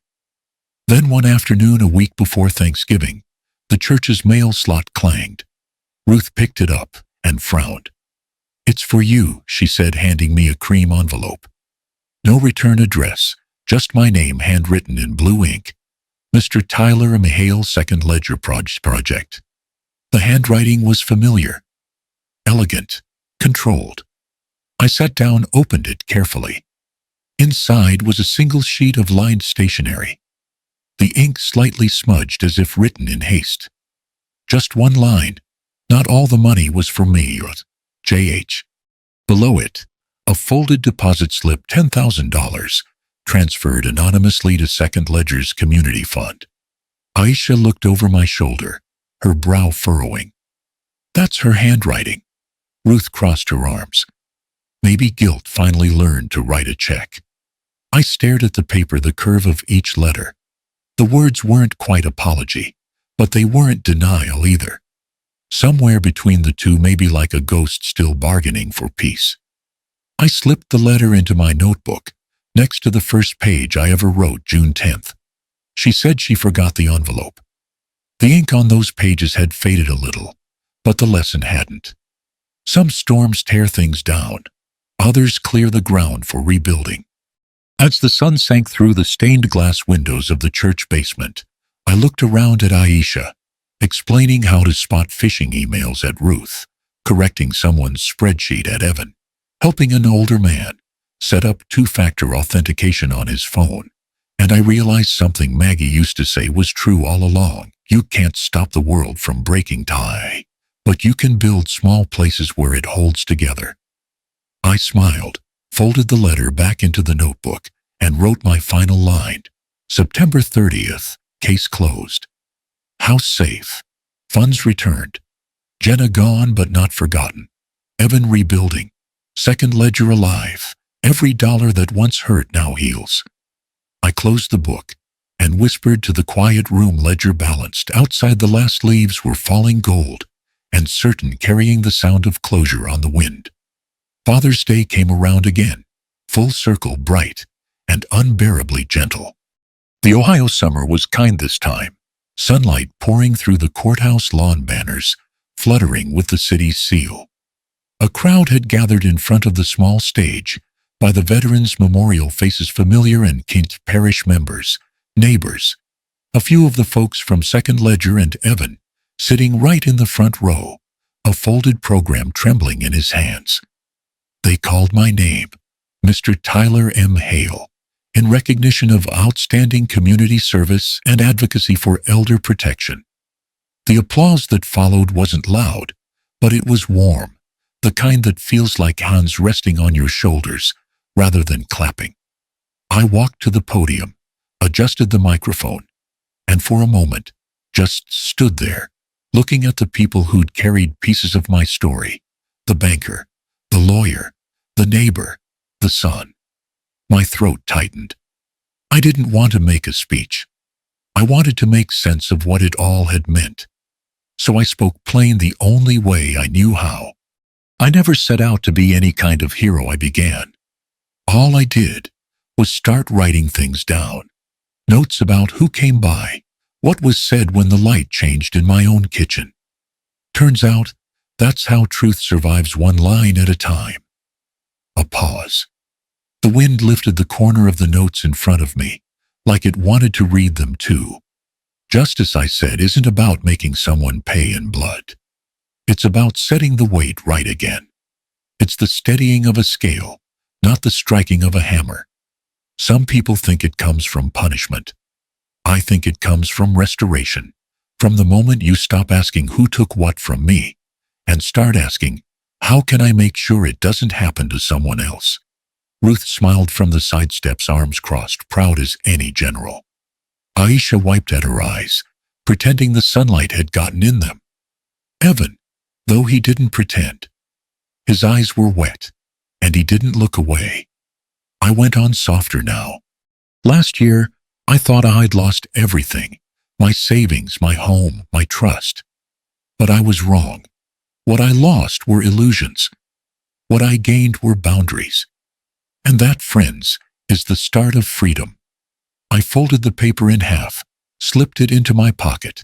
Then one afternoon, a week before Thanksgiving, the church's mail slot clanged. Ruth picked it up and frowned. "It's for you," she said, handing me a cream envelope. No return address, just my name handwritten in blue ink. Mr. Tyler Hale, Second Ledger Project. The handwriting was familiar, elegant, controlled. I sat down, opened it carefully. Inside was a single sheet of lined stationery, the ink slightly smudged as if written in haste. Just one line: "Not all the money was for me, J.H." Below it, a folded deposit slip, $10,000, transferred anonymously to Second Ledger's community fund. Aisha looked over my shoulder, her brow furrowing. "That's her handwriting." Ruth crossed her arms. Maybe guilt finally learned to write a check. I stared at the paper, the curve of each letter. The words weren't quite apology, but they weren't denial either. Somewhere between the two, maybe like a ghost still bargaining for peace. I slipped the letter into my notebook, next to the first page I ever wrote, June 10th. She said she forgot the envelope. The ink on those pages had faded a little, but the lesson hadn't. Some storms tear things down, others clear the ground for rebuilding. As the sun sank through the stained glass windows of the church basement, I looked around at Aisha, explaining how to spot phishing emails at Ruth, correcting someone's spreadsheet at Evan, helping an older man set up two-factor authentication on his phone. And I realized something Maggie used to say was true all along: you can't stop the world from breaking tie, but you can build small places where it holds together. I smiled, folded the letter back into the notebook, and wrote my final line: September 30th, case closed. House safe. Funds returned. Jenna gone but not forgotten. Evan rebuilding. Second Ledger alive. Every dollar that once hurt now heals. I closed the book and whispered to the quiet room. Ledger balanced. Outside, the last leaves were falling gold and certain, carrying the sound of closure on the wind. Father's Day came around again, full circle, bright and unbearably gentle. The Ohio summer was kind this time, sunlight pouring through the courthouse lawn, banners fluttering with the city's seal. A crowd had gathered in front of the small stage by the Veterans Memorial, faces familiar and Kent parish members, neighbors. A few of the folks from Second Ledger, and Evan, sitting right in the front row, a folded program trembling in his hands. They called my name, Mr. Tyler Hale, in recognition of outstanding community service and advocacy for elder protection. The applause that followed wasn't loud, but it was warm, the kind that feels like hands resting on your shoulders rather than clapping. I walked to the podium, adjusted the microphone, and for a moment just stood there, looking at the people who'd carried pieces of my story: the banker, the lawyer, the neighbor, the son. My throat tightened. I didn't want to make a speech. I wanted to make sense of what it all had meant. So I spoke plain, the only way I knew how. I never set out to be any kind of hero. I began. All I did was start writing things down. Notes about who came by, what was said when the light changed in my own kitchen. Turns out, that's how truth survives, one line at a time. A pause. The wind lifted the corner of the notes in front of me, like it wanted to read them too. Justice, I said, isn't about making someone pay in blood. It's about setting the weight right again. It's the steadying of a scale, not the striking of a hammer. Some people think it comes from punishment. I think it comes from restoration, from the moment you stop asking who took what from me and start asking, how can I make sure it doesn't happen to someone else? Ruth smiled from the side steps, arms crossed, proud as any general. Aisha wiped at her eyes, pretending the sunlight had gotten in them. Evan, though he didn't pretend, his eyes were wet, and he didn't look away. I went on softer now. Last year, I thought I'd lost everything: my savings, my home, my trust. But I was wrong. What I lost were illusions. What I gained were boundaries. And that, friends, is the start of freedom. I folded the paper in half, slipped it into my pocket.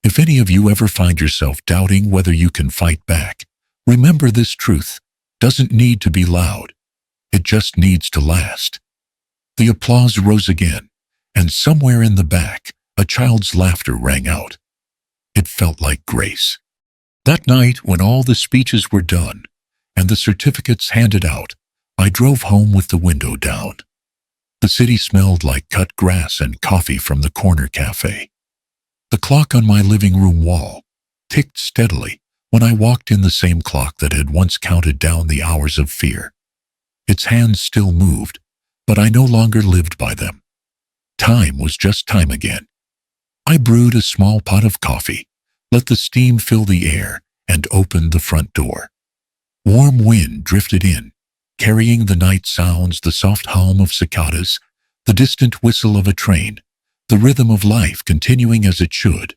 If any of you ever find yourself doubting whether you can fight back, remember this truth: doesn't need to be loud. It just needs to last. The applause rose again, and somewhere in the back, a child's laughter rang out. It felt like grace. That night, when all the speeches were done and the certificates handed out, I drove home with the window down. The city smelled like cut grass and coffee from the corner cafe. The clock on my living room wall ticked steadily when I walked in, the same clock that had once counted down the hours of fear. Its hands still moved, but I no longer lived by them. Time was just time again. I brewed a small pot of coffee, let the steam fill the air, and opened the front door. Warm wind drifted in, carrying the night sounds, the soft hum of cicadas, the distant whistle of a train, the rhythm of life continuing as it should.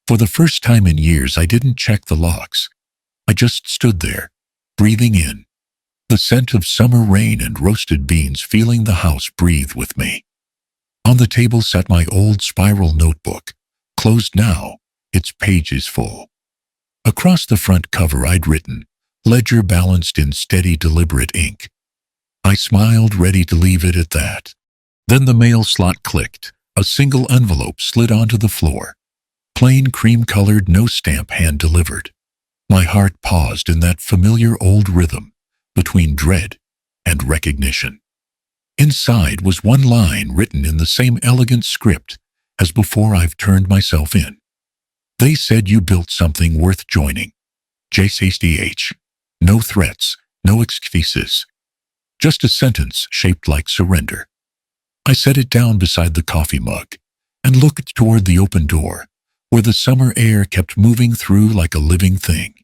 For the first time in years, I didn't check the locks. I just stood there, breathing in the scent of summer rain and roasted beans, feeling the house breathe with me. On the table sat my old spiral notebook, closed now, its pages full. Across the front cover I'd written, "Ledger balanced in steady, deliberate ink." I smiled, ready to leave it at that. Then the mail slot clicked. A single envelope slid onto the floor. Plain cream-colored, no stamp, hand-delivered. My heart paused in that familiar old rhythm between dread and recognition. Inside was one line written in the same elegant script as before. "I've turned myself in. They said you built something worth joining. JCH. No threats, no excuses." Just a sentence shaped like surrender. I set it down beside the coffee mug and looked toward the open door, where the summer air kept moving through like a living thing.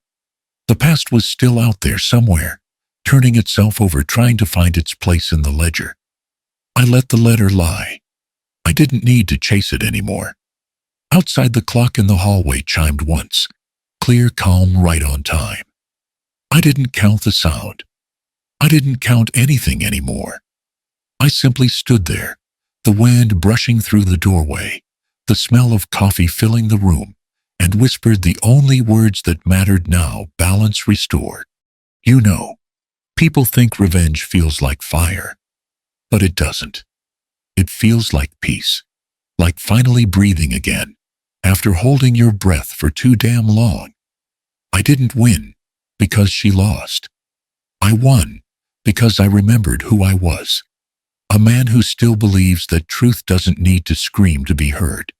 The past was still out there somewhere, turning itself over, trying to find its place in the ledger. I let the letter lie. I didn't need to chase it anymore. Outside, the clock in the hallway chimed once, clear, calm, right on time. I didn't count the sound. I didn't count anything anymore. I simply stood there, the wind brushing through the doorway, the smell of coffee filling the room, and whispered the only words that mattered now: balance restored. You know, people think revenge feels like fire, but it doesn't. It feels like peace, like finally breathing again, after holding your breath for too damn long. I didn't win because she lost. I won because I remembered who I was. A man who still believes that truth doesn't need to scream to be heard.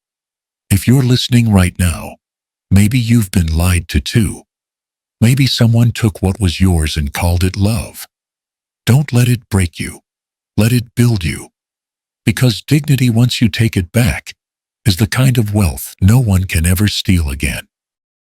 If you're listening right now, maybe you've been lied to too. Maybe someone took what was yours and called it love. Don't let it break you. Let it build you. Because dignity, once you take it back, is the kind of wealth no one can ever steal again.